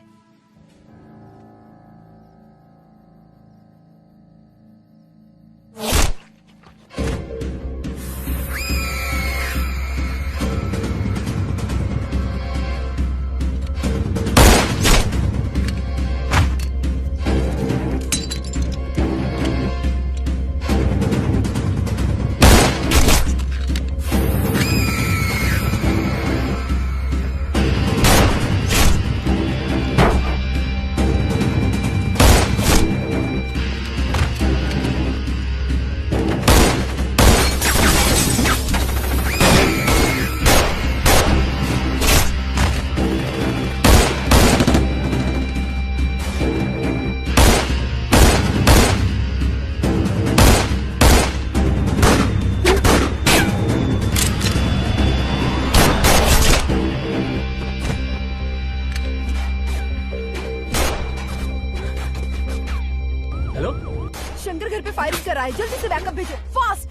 शंकर घर पे फायरिंग कर रहा है, जल्दी से बैकअप भेजो, फास्ट।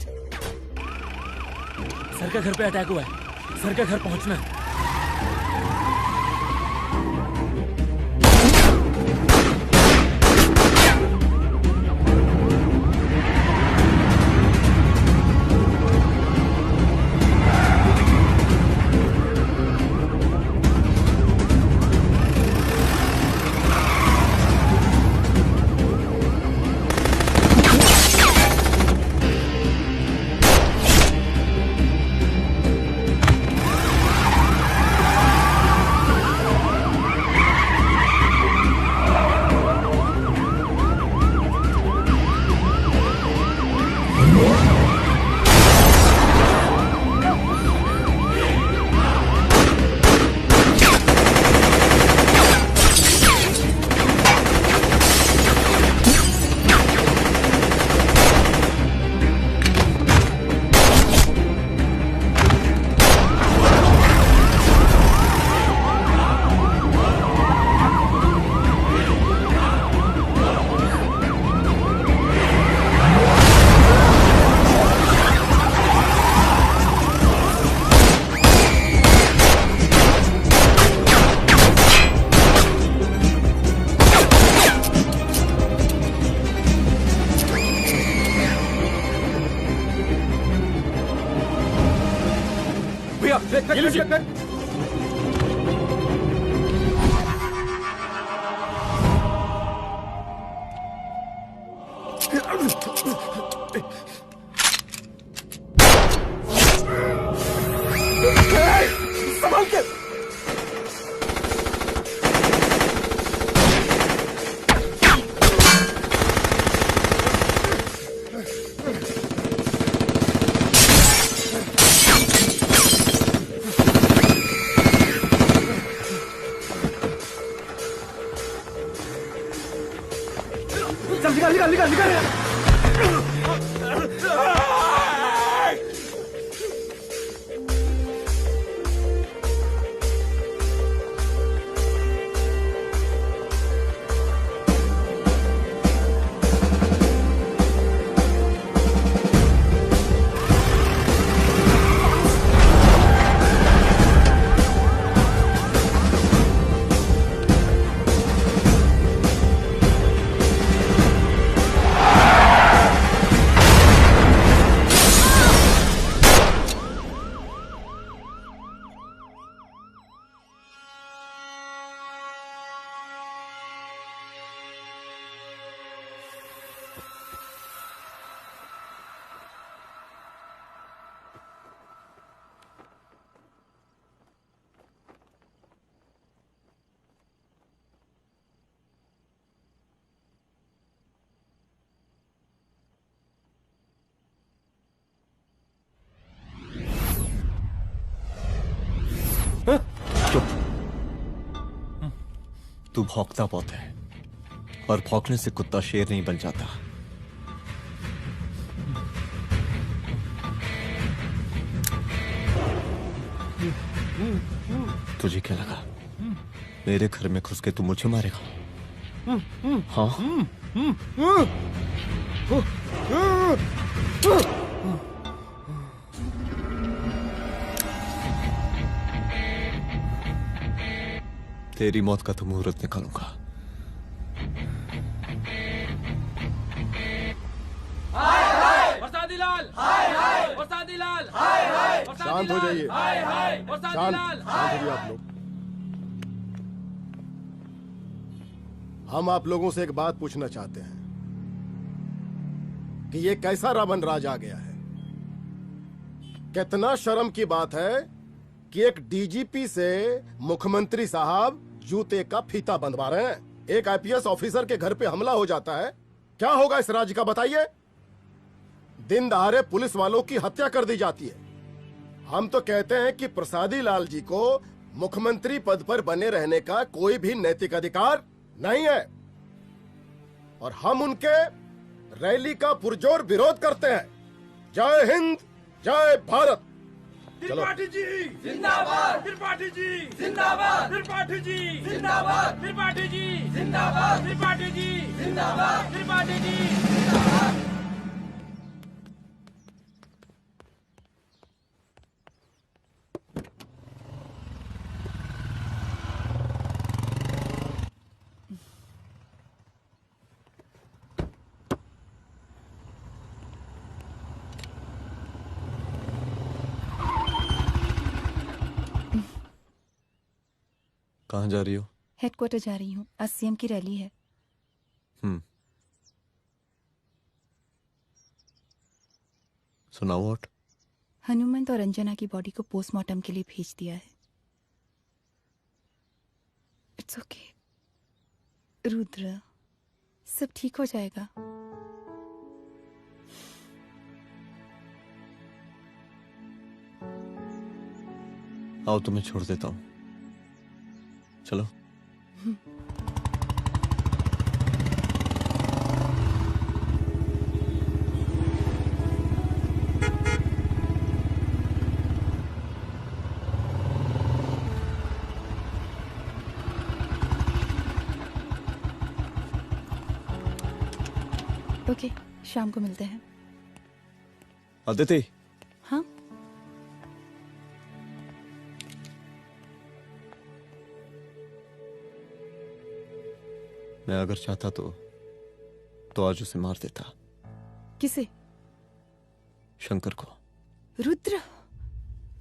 सर का घर पे अटैक हुआ है, सर का घर पहुंचना है। संभाल के। चल निकाल निकाल निकाल निकाल। तू भौंकता बहुत है और भौंकने से कुत्ता शेर नहीं बन जाता। तुझे क्या लगा मेरे घर में घुस के तू मुझे मारेगा? हाँ? तेरी मौत का तो मुहूर्त निकालूंगा। शांत हो जाइए। शांत हो आप लोग। हम आप लोगों से एक बात पूछना चाहते हैं कि ये कैसा रावण राज आ गया है। कितना शर्म की बात है कि एक डीजीपी से मुख्यमंत्री साहब जूते का फीता बंधवा रहे हैं। एक आईपीएस ऑफिसर के घर पे हमला हो जाता है, क्या होगा इस राज्य का बताइए? दिन दहाड़े पुलिस वालों की हत्या कर दी जाती है। हम तो कहते हैं कि प्रसादी लाल जी को मुख्यमंत्री पद पर बने रहने का कोई भी नैतिक अधिकार नहीं है और हम उनके रैली का पुरजोर विरोध करते हैं। जय हिंद, जय भारत। त्रिपाठी जी जिंदाबाद, त्रिपाठी जी जिंदाबाद, त्रिपाठी जी जिंदाबाद, त्रिपाठी जी जिंदाबाद, त्रिपाठी जी जिंदाबाद, त्रिपाठी जी जिंदाबाद। कहाँ जा रही हो? हेडक्वार्टर जा रही हूँ, आज सीएम की रैली है। सुनाओ। व्हाट? हनुमंत और अंजना की बॉडी को पोस्टमार्टम के लिए भेज दिया है। इट्स ओके रुद्र, सब ठीक हो जाएगा। आओ तुम्हें छोड़ देता हूँ, चलो। ओके, शाम को मिलते हैं। अदिति। हाँ? मैं अगर चाहता तो आज उसे मार देता। किसे? शंकर को। रुद्र,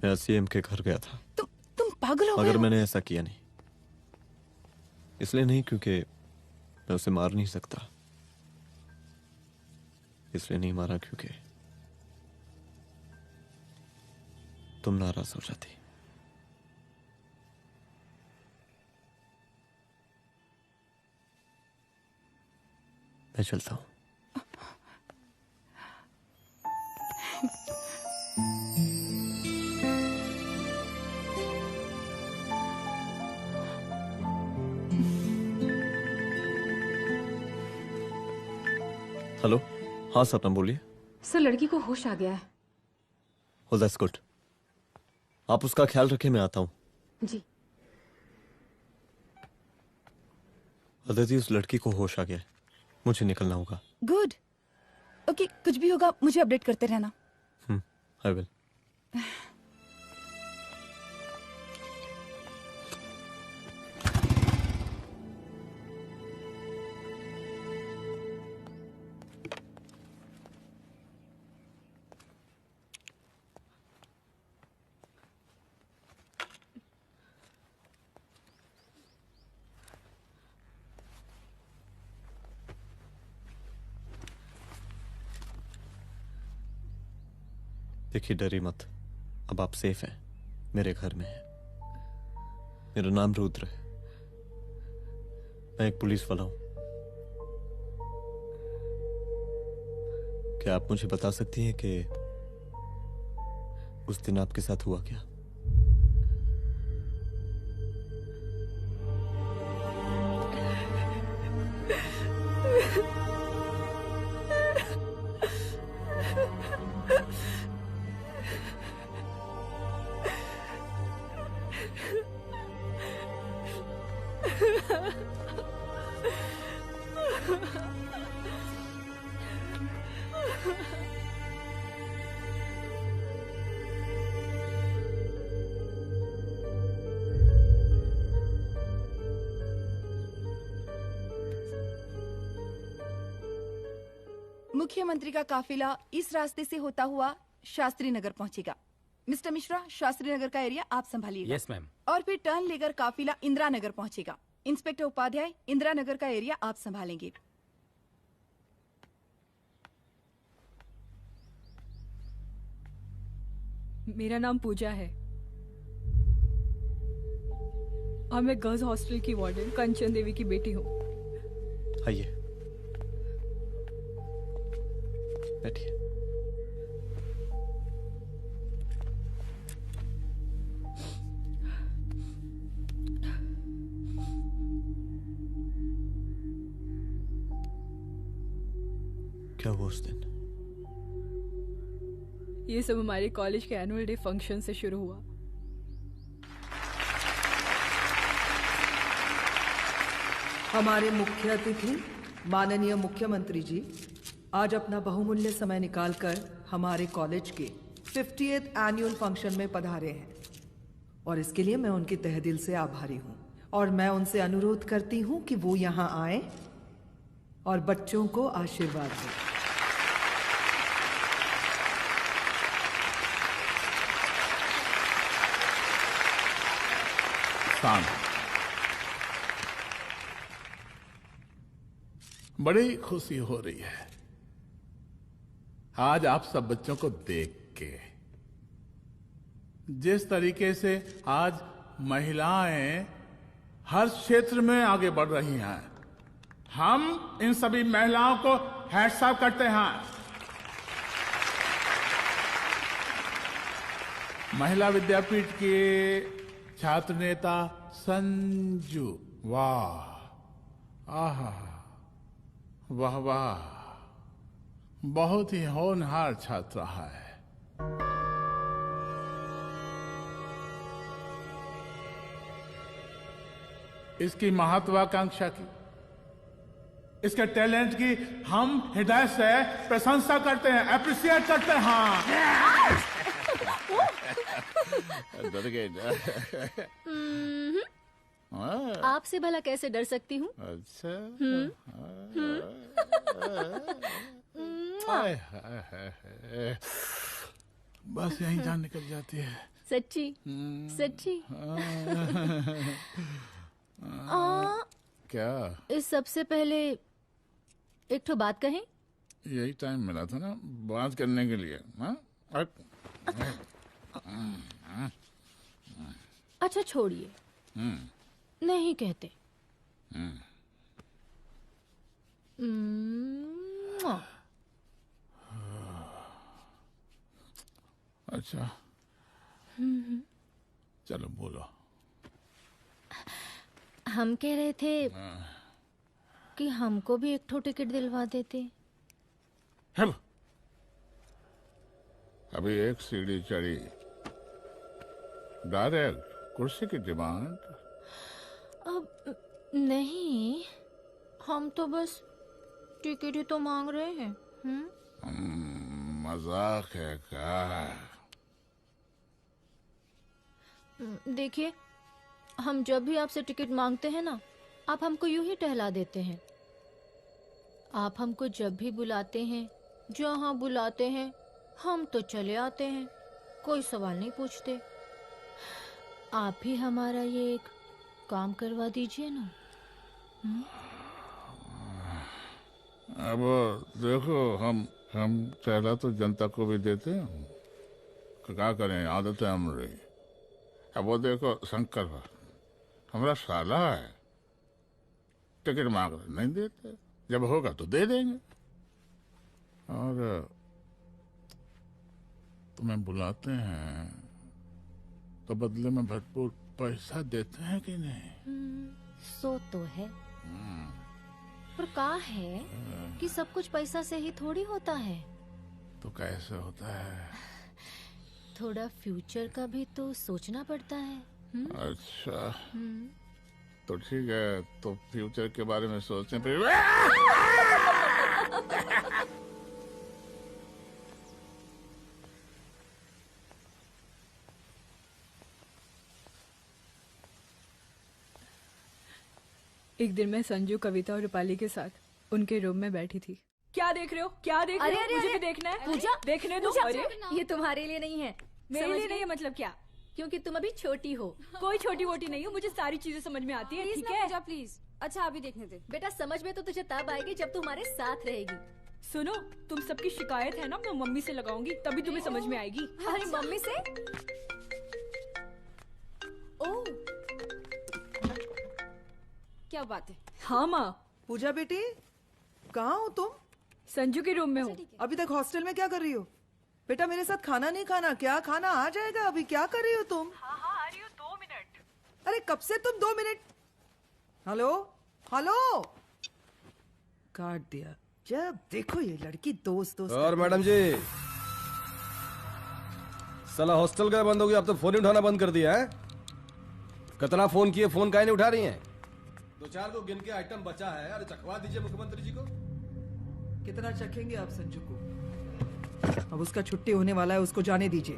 मैं सीएम के घर गया था। तुम पागल हो गए मगर हो? मैंने ऐसा किया नहीं। इसलिए नहीं क्योंकि मैं उसे मार नहीं सकता, इसलिए नहीं मारा क्योंकि तुम नाराज हो जाती। मैं चलता हूं। हेलो। हाँ सपना बोलिए। सर, लड़की को होश आ गया है। Oh, that's good. आप उसका ख्याल रखें, मैं आता हूं। जी। अदिति, उस लड़की को होश आ गया है, मुझे निकलना होगा। गुड। ओके, कुछ भी होगा मुझे अपडेट करते रहना। I will. देखिए, डरी मत, अब आप सेफ हैं, मेरे घर में हैं। मेरा नाम रुद्र है, मैं एक पुलिस वाला हूं। क्या आप मुझे बता सकती हैं कि उस दिन आपके साथ हुआ क्या? मुख्यमंत्री का काफिला इस रास्ते से होता हुआ शास्त्री नगर पहुंचेगा। मिस्टर मिश्रा, शास्त्री नगर का एरिया आप संभालिएगा। Yes ma'am. और फिर टर्न लेकर काफिला इंदिरा नगर पहुंचेगा। इंस्पेक्टर उपाध्याय, इंदिरा नगर का एरिया आप संभालेंगे। मेरा नाम पूजा है और मैं गर्ल्स हॉस्टल की वार्डन कंचन देवी की बेटी हूँ। आइए, बैठिए। क्या हुआ उस दिन? ये सब हमारे कॉलेज के एनुअल डे फंक्शन से शुरू हुआ। हमारे मुख्य अतिथि माननीय मुख्यमंत्री जी आज अपना बहुमूल्य समय निकालकर हमारे कॉलेज के 50th एनुअल फंक्शन में पधारे हैं और इसके लिए मैं उनके तहे दिल से आभारी हूँ और मैं उनसे अनुरोध करती हूँ कि वो यहाँ आए और बच्चों को आशीर्वाद दें। बड़ी खुशी हो रही है आज आप सब बच्चों को देख के। जिस तरीके से आज महिलाएं हर क्षेत्र में आगे बढ़ रही हैं, हम इन सभी महिलाओं को हैट्स ऑफ करते हैं। महिला विद्यापीठ के छात्र नेता संजू, वाह, आहा, वाह वाह, बहुत ही होनहार छात्रा है। इसकी महत्वाकांक्षा की, इसके टैलेंट की हम हृदय से प्रशंसा करते हैं, अप्रिशिएट करते हैं। डर गए ना? आपसे भला कैसे डर सकती हूँ? अच्छा। बस यहीं जान निकल जाती है। सच्ची सच्ची। क्या? इस सबसे पहले एक ठो बात कहें? यही टाइम मिला था ना बात करने के लिए। अच्छा छोड़िए, नहीं कहते। अच्छा चलो बोलो। हम कह रहे थे कि हमको भी एक ठो टिकट दिलवा देते। अभी एक सीढ़ी चढ़ी, डायरेक्ट कुर्सी की डिमांड। अब नहीं, हम तो बस टिकट ही तो मांग रहे हैं। मजाक है क्या? देखिए, हम जब भी आपसे टिकट मांगते हैं ना, आप हमको यूं ही टहला देते हैं। आप हमको जब भी बुलाते हैं, जहां बुलाते हैं, हम तो चले आते हैं, कोई सवाल नहीं पूछते। आप ही हमारा ये एक काम करवा दीजिए ना। अब देखो, हम टहला तो जनता को भी देते हैं, क्या करें, आदत है हमारी। अब वो देखो शंकर हमारा साला है, टिकट मांग रहे नहीं देते, जब होगा तो दे देंगे। और तुम्हें बुलाते हैं तो बदले में भरपूर पैसा देते हैं कि नहीं? सो तो है, पर कहा है कि सब कुछ पैसा से ही थोड़ी होता है। तो कैसे होता है? थोड़ा फ्यूचर का भी तो सोचना पड़ता है। अच्छा तो ठीक है, तो फ्यूचर के बारे में सोचने पे एक दिन मैं संजू, कविता और रूपाली के साथ उनके रूम में बैठी थी। क्या देख रहे हो? क्या देख रहे हो? मुझे भी देखना है। पूजा, देखने दो। अरे ये तुम्हारे लिए नहीं है। मेरे समझ लिए गई? नहीं है मतलब क्या? क्योंकि तुम अभी छोटी हो। कोई छोटी वोटी नहीं हूँ, मुझे सारी चीजें समझ में आती है। Please ठीक ना है पूजा, प्लीज। अच्छा अभी देखने दे। बेटा समझ में तो तुझे तब आएगी जब तू हमारे साथ रहेगी। सुनो, तुम सबकी शिकायत है ना, मैं मम्मी से लगाऊंगी, तभी तुम्हें समझ में आएगी। अरे मम्मी से? ओह क्या बात है। हाँ माँ। पूजा बेटी कहाँ हो तुम? संजू के रूम में हूँ। अभी तक हॉस्टल में क्या कर रही हो? बेटा मेरे साथ खाना नहीं खाना क्या? खाना आ जाएगा, अभी क्या कर रही हो तुम? हाँ हाँ आ रही हूँ, 2 मिनट। अरे कब से तुम 2 मिनट? हेलो हेलो काट दिया। जब देखो ये लड़की दोस्त दोस्त। और मैडम जी, साला हॉस्टल का बंद हो गया, अब तो फोन ही उठाना बंद कर दिया है। कितना फोन किए, फोन काहे नहीं उठा रही हैं? 2-4 को गिन के आइटम बचा है, अरे चखवा दीजिए मुख्यमंत्री जी को। कितना चखेंगे आप संजू को? अब उसका छुट्टी होने वाला है, उसको जाने दीजिए।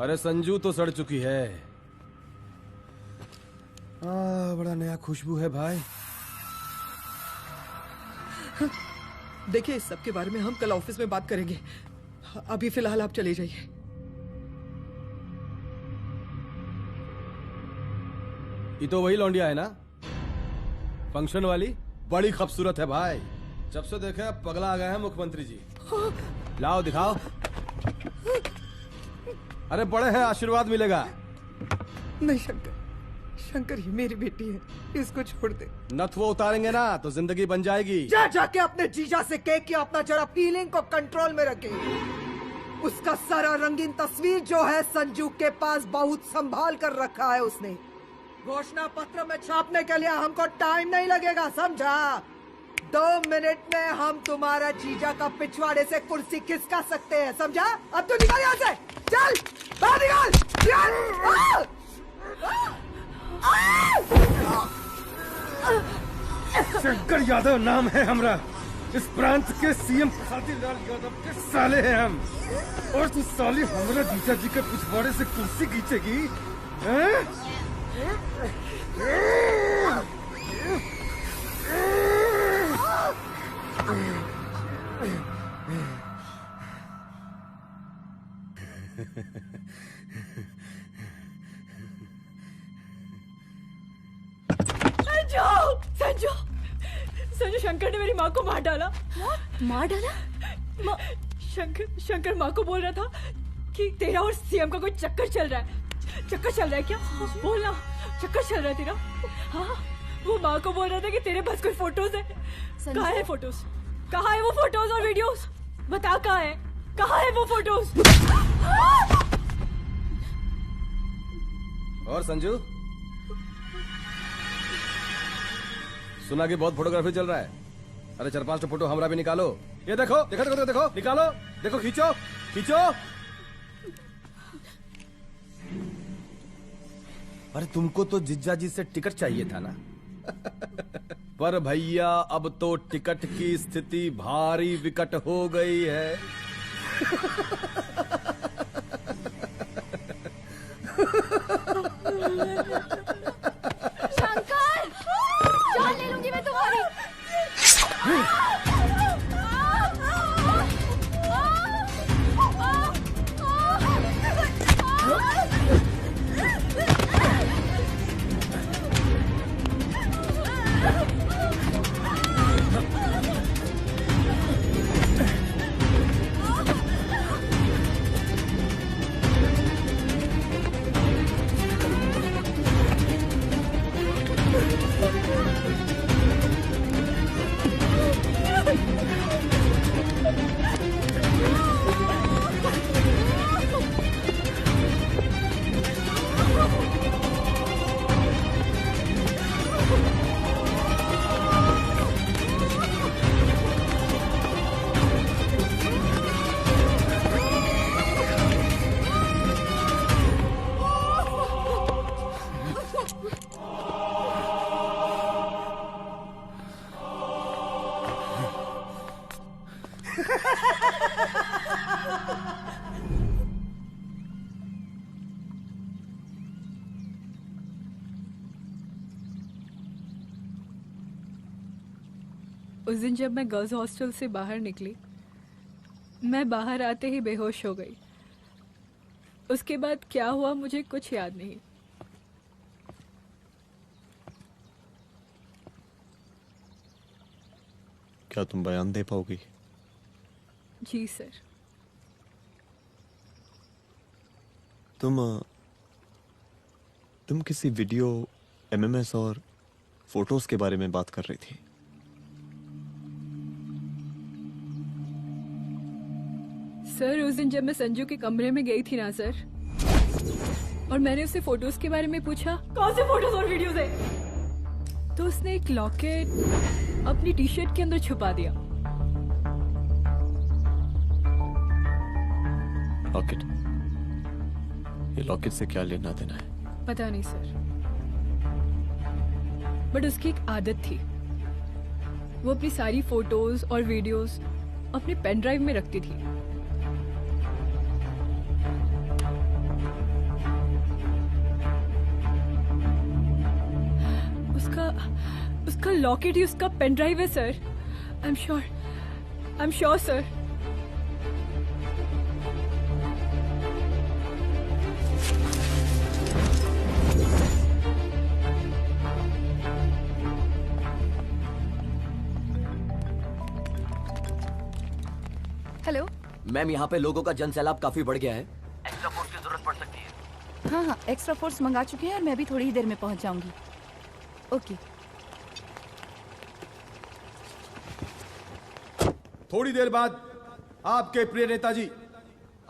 अरे संजू तो सड़ चुकी है। बड़ा नया खुशबू है भाई। देखिए इस सब के बारे में हम कल ऑफिस में बात करेंगे, अभी फिलहाल आप चले जाइए। ये तो वही लौंडिया है ना, फंक्शन वाली? बड़ी खूबसूरत है भाई, जब से देखे पगला आ गए हैं मुख्यमंत्री जी। लाओ दिखाओ। अरे बड़े हैं, आशीर्वाद मिलेगा। नहीं शंकर, शंकर ये मेरी बेटी है, इसको छोड़ दे। नथ वो उतारेंगे ना तो जिंदगी बन जाएगी। जा जाके अपने जीजा से कह के अपना जरा फीलिंग को कंट्रोल में रखे। उसका सारा रंगीन तस्वीर जो है संजू के पास बहुत संभाल कर रखा है उसने। घोषणा पत्र में छापने के लिए हमको टाइम नहीं लगेगा, समझा? 2 मिनट में हम तुम्हारा जीजा का पिछवाड़े से कुर्सी खिसका सकते हैं, समझा? अब तो निकल यहाँ से, चल बाहर निकल। शंकर यादव नाम है हमरा, इस प्रांत के सीएम प्रसादी लाल यादव के साले हैं हम। और तू साली हमरा जीजा जी के पिछवाड़े से कुर्सी खींचेगी? संजू, संजू शंकर ने मेरी माँ को मार डाला। मार डाला? शंकर माँ को बोल रहा था कि तेरा और सीएम का कोई चक्कर चल रहा है। चक्कर चल रहा है क्या? बोलना, चक्कर चल रहा है तेरा? हाँ, वो माँ को बोल रहा था कि तेरे पास कोई फोटोज है। कहाँ है फोटोज? कहाँ है वो फोटोज और वीडियोस? बता कहाँ है? कहाँ है वो फोटोज? और संजू, सुना कि बहुत फोटोग्राफी चल रहा है। अरे 4-5 फोटो हमरा भी निकालो। ये देखो देखो देखो देखो, निकालो, देखो, खींचो खींचो। अरे तुमको तो जिज्जा जी से टिकट चाहिए था ना। पर भैया अब तो टिकट की स्थिति भारी विकट हो गई है। शंकर, जान ले लूंगी मैं तुम्हारी। उस दिन जब मैं गर्ल्स हॉस्टल से बाहर निकली, मैं बाहर आते ही बेहोश हो गई। उसके बाद क्या हुआ मुझे कुछ याद नहीं। क्या तुम बयान दे पाओगी? जी सर। तुम किसी वीडियो, एमएमएस और फोटोज के बारे में बात कर रही थी। सर उस दिन जब मैं संजू के कमरे में गई थी ना सर, और मैंने उससे फोटोज के बारे में पूछा कौन से फोटोज और वीडियोज है, तो उसने एक लॉकेट अपनी टी शर्ट के अंदर छुपा दिया। लॉकेट? ये लॉकेट से क्या लेना देना है? पता नहीं सर, बट उसकी एक आदत थी, वो अपनी सारी फोटोज और वीडियोस अपने पेन ड्राइव में रखती थी। उसका लॉकेट ही उसका पेन ड्राइव है sir. I am sure sir. Hello ma'am, यहाँ पे लोगों का जन सैलाब काफी बढ़ गया है। एक्स्ट्रा फोर्स की जरूरत पड़ सकती है। हाँ हाँ, एक्स्ट्रा फोर्स मंगा चुके हैं और मैं भी थोड़ी ही देर में पहुंच जाऊंगी। ओके। थोड़ी देर बाद आपके प्रिय नेताजी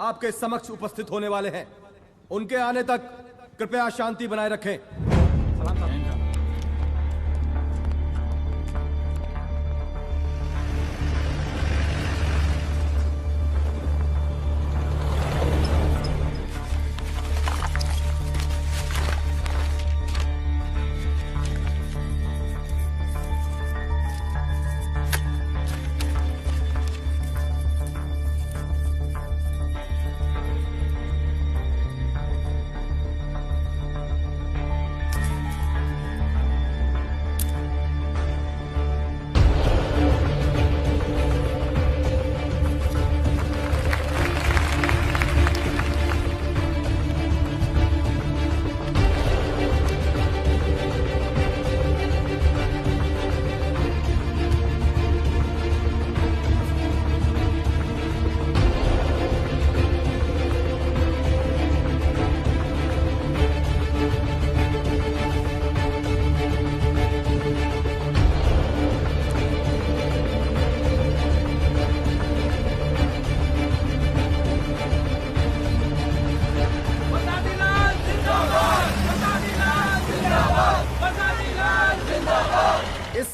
आपके समक्ष उपस्थित होने वाले हैं। उनके आने तक कृपया शांति बनाए रखें।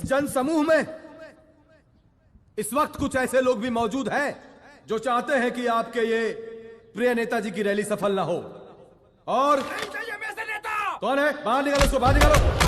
जन समूह में इस वक्त कुछ ऐसे लोग भी मौजूद हैं जो चाहते हैं कि आपके ये प्रिय नेताजी की रैली सफल ना हो। और कौन है? बाहर निकालो उसको, बाहर निकालो।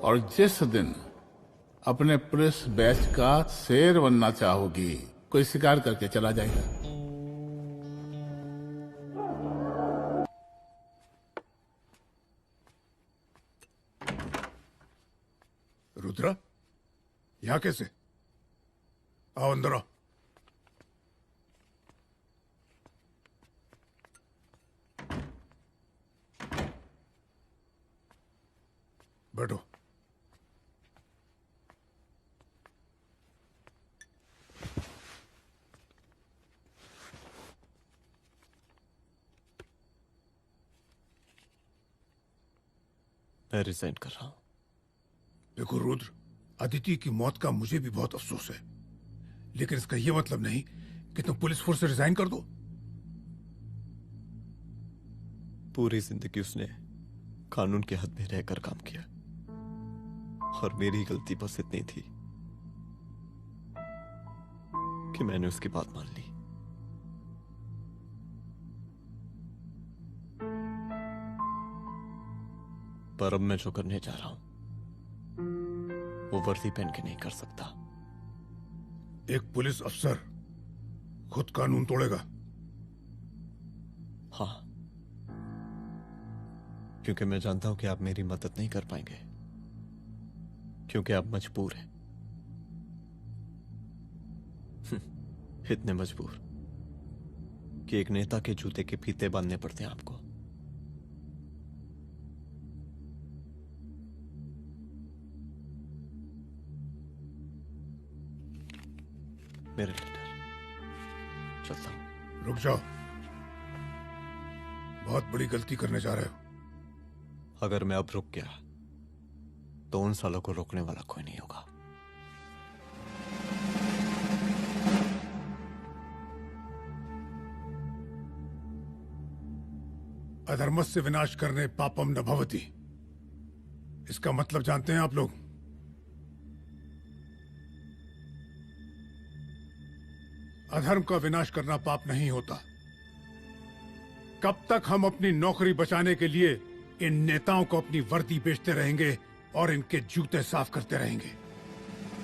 और जिस दिन अपने पुलिस बैच का शेर बनना चाहोगी, कोई शिकार करके चला जाएगा। रुद्रा, यहाँ कैसे? आओ अंदर आओ। बैठो। मैं रिजाइन कर रहा हूं। देखो रुद्र, अदिति की मौत का मुझे भी बहुत अफसोस है, लेकिन इसका यह मतलब नहीं कि तुम पुलिस फोर्स से रिजाइन कर दो। पूरी जिंदगी उसने कानून के हद में रहकर काम किया और मेरी गलती बस इतनी थी कि मैंने उसकी बात मान ली। पर अब मैं जो करने जा रहा हूं वो वर्दी पहन के नहीं कर सकता। एक पुलिस अफसर खुद कानून तोड़ेगा? हाँ, क्योंकि मैं जानता हूं कि आप मेरी मदद नहीं कर पाएंगे, क्योंकि आप मजबूर हैं। इतने मजबूर कि एक नेता के जूते के फीते बांधने पड़ते हैं आपको। मेरे लीडर, चलता हूं। रुक जाओ, बहुत बड़ी गलती करने जा रहे हो। अगर मैं अब रुक गया तो उन सालों को रोकने वाला कोई नहीं होगा। अधर्मस्य विनाश करने पापम न भवति, इसका मतलब जानते हैं आप लोग? अधर्म का विनाश करना पाप नहीं होता। कब तक हम अपनी नौकरी बचाने के लिए इन नेताओं को अपनी वर्दी बेचते रहेंगे और इनके जूते साफ करते रहेंगे?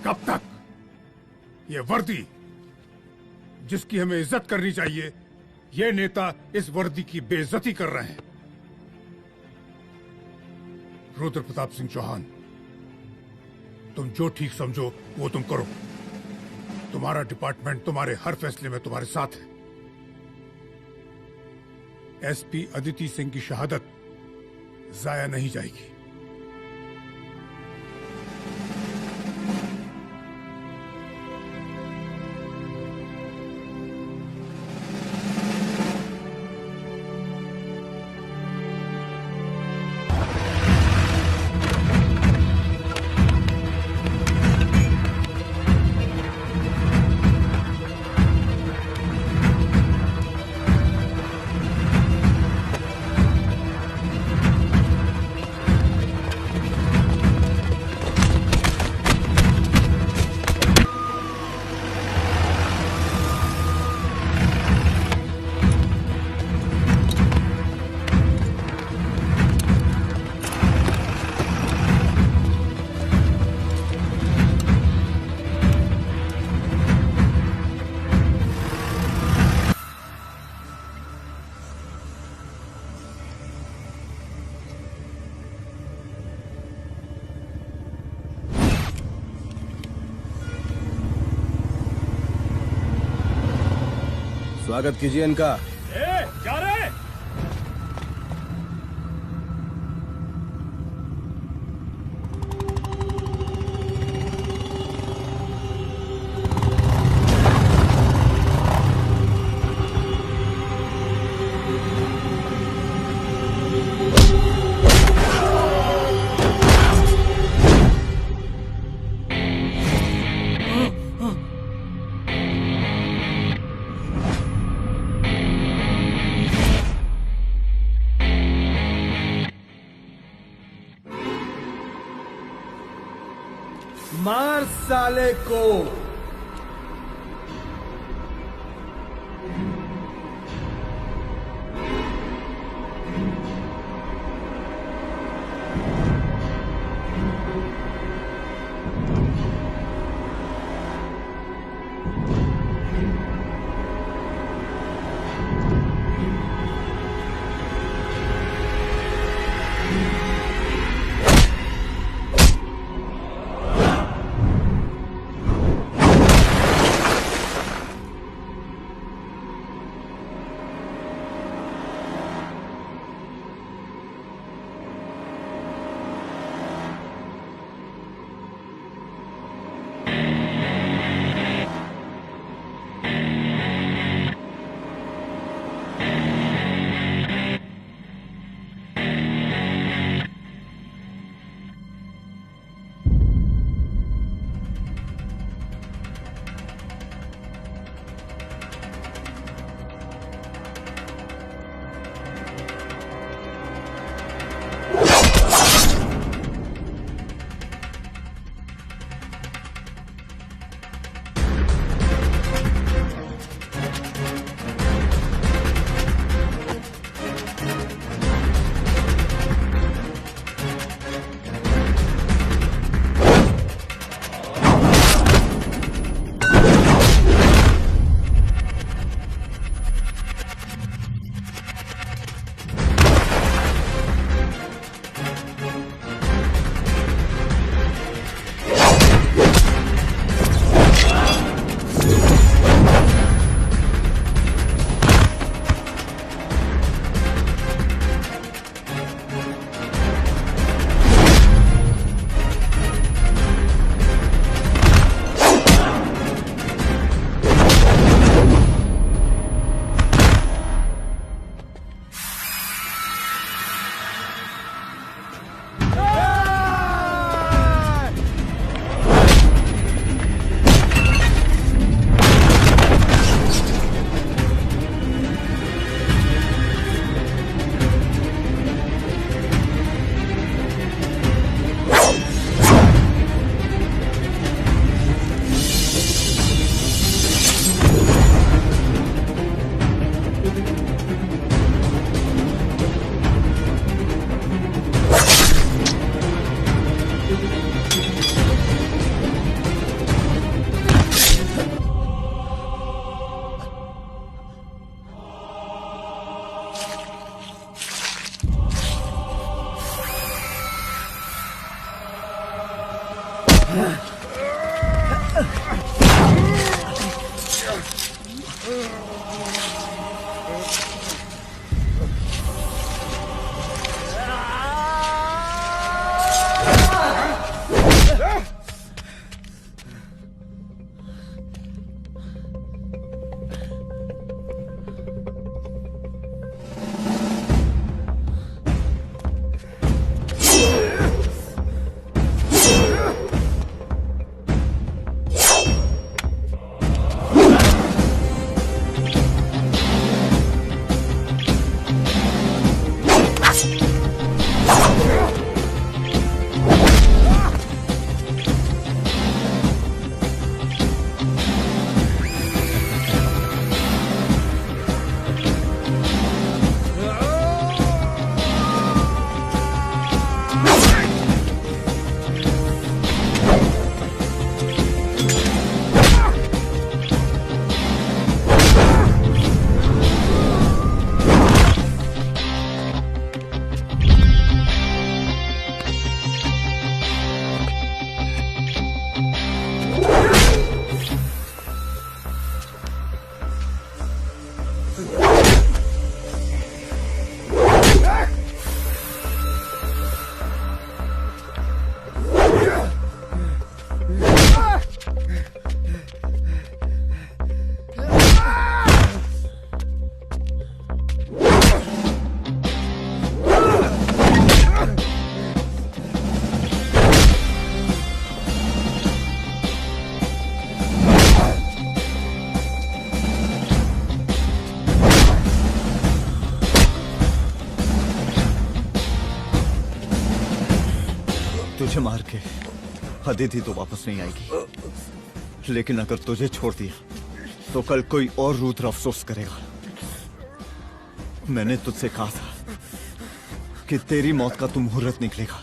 कब तक? ये वर्दी जिसकी हमें इज्जत करनी चाहिए, ये नेता इस वर्दी की बेइज्जती कर रहे हैं। रुद्र प्रताप सिंह चौहान, तुम जो ठीक समझो वो तुम करो। तुम्हारा डिपार्टमेंट तुम्हारे हर फैसले में तुम्हारे साथ है। एसपी अदिति सिंह की शहादत जाया नहीं जाएगी। स्वागत कीजिए इनका। जा रहे? मार साले को। तुझे मार के अदिति तो वापस नहीं आएगी, लेकिन अगर तुझे छोड़ दिया तो कल कोई और रुद्र अफसोस करेगा। मैंने तुझसे कहा था कि तेरी मौत का तो मुहूर्त निकलेगा।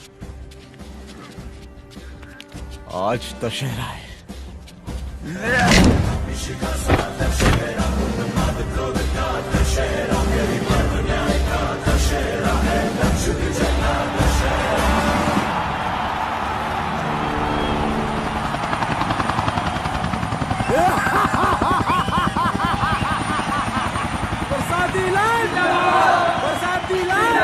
आज दशहरा है। बरसाती लाल बरसाती लाल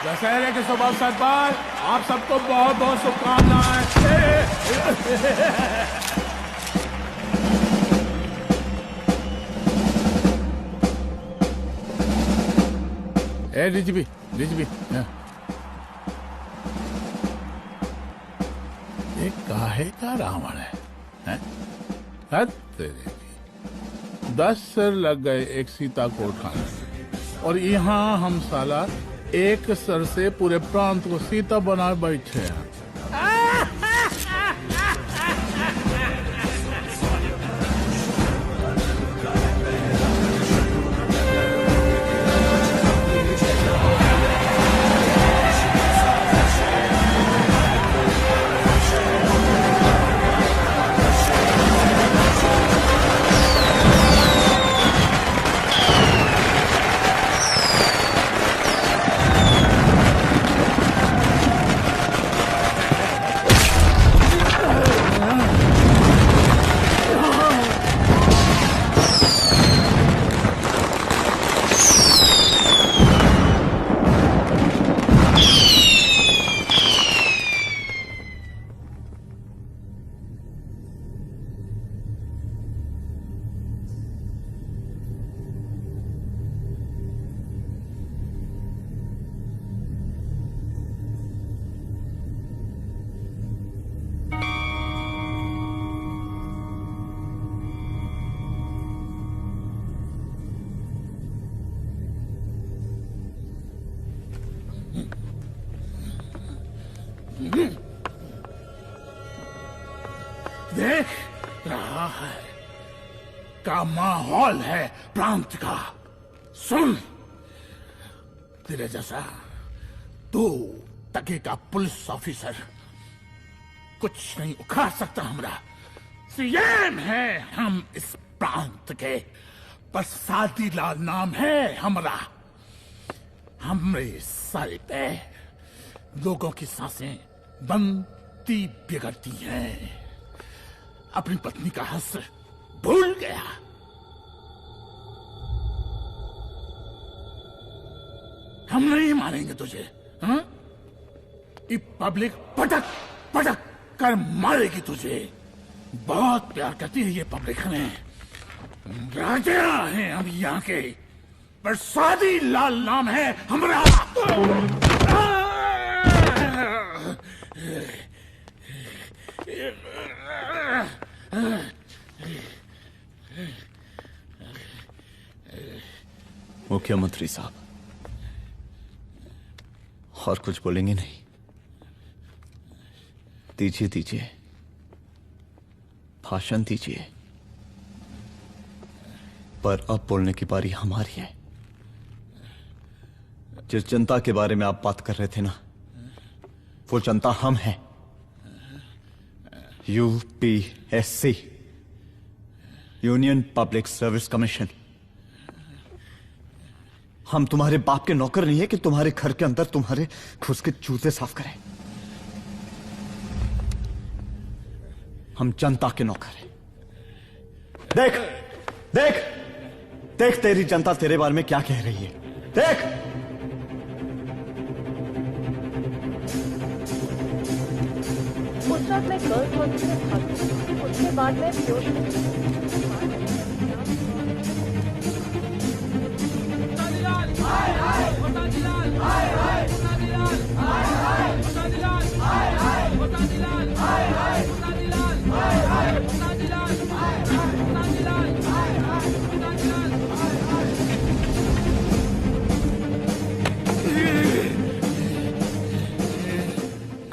दशहरे के शुभ अवसर पर आप सबको बहुत बहुत शुभकामनाएं। ए डीजीपी ये काहे का रावण है? हद तेरे की। 10 सिर लग गए एक सीता को उठाने में। और यहाँ हम साला एक सर से पूरे प्रांत को सीता बना बैठे हैं। देख रहा है का माहौल है प्रांत का। सुन, तेरे जैसा 2 टके का पुलिस ऑफिसर कुछ नहीं उखाड़ सकता। हमरा सीएम है हम इस प्रांत के, प्रसादी लाल नाम है हमरा। हमरे सर पे लोगों की सांसें बनती बिगड़ती हैं। अपनी पत्नी का हंस भूल गया। हम नहीं मारेंगे तुझे। हाँ? ये पब्लिक पटक पटक कर मारेगी तुझे। बहुत प्यार करती है ये पब्लिक हमें। राजा हैं हम यहाँ के, प्रसादी लाल नाम है हमारा। मुख्यमंत्री साहब, और कुछ बोलेंगे नहीं? दीजिए दीजिए, भाषण दीजिए। पर अब बोलने की बारी हमारी है। जिस जनता के बारे में आप बात कर रहे थे ना, वो जनता हम हैं। UPSC, union public service commission. हम तुम्हारे बाप के नौकर नहीं है कि तुम्हारे घर के अंदर तुम्हारे घुस के जूते साफ करें। हम जनता के नौकर हैं। देख देख देख, तेरी जनता तेरे बारे में क्या कह रही है। देख, उस रात मैं गर्ल्स हॉस्टल में भागी, उसके बाद मैं बेहोश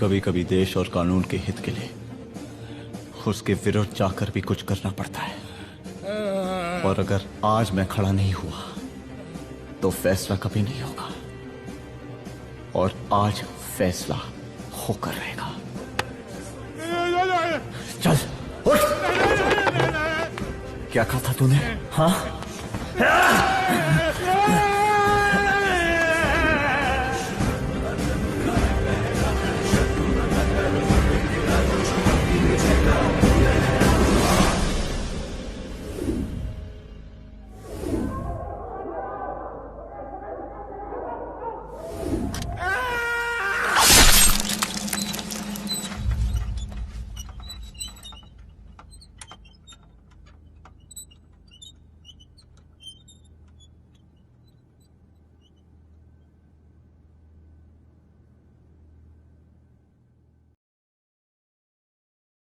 कभी कभी देश और कानून के हित के लिए उसके विरुद्ध जाकर भी कुछ करना पड़ता है। और अगर आज मैं खड़ा नहीं हुआ तो फैसला कभी नहीं होगा, और आज फैसला होकर रहेगा। चल उठ। क्या कहा था तूने? हाँ?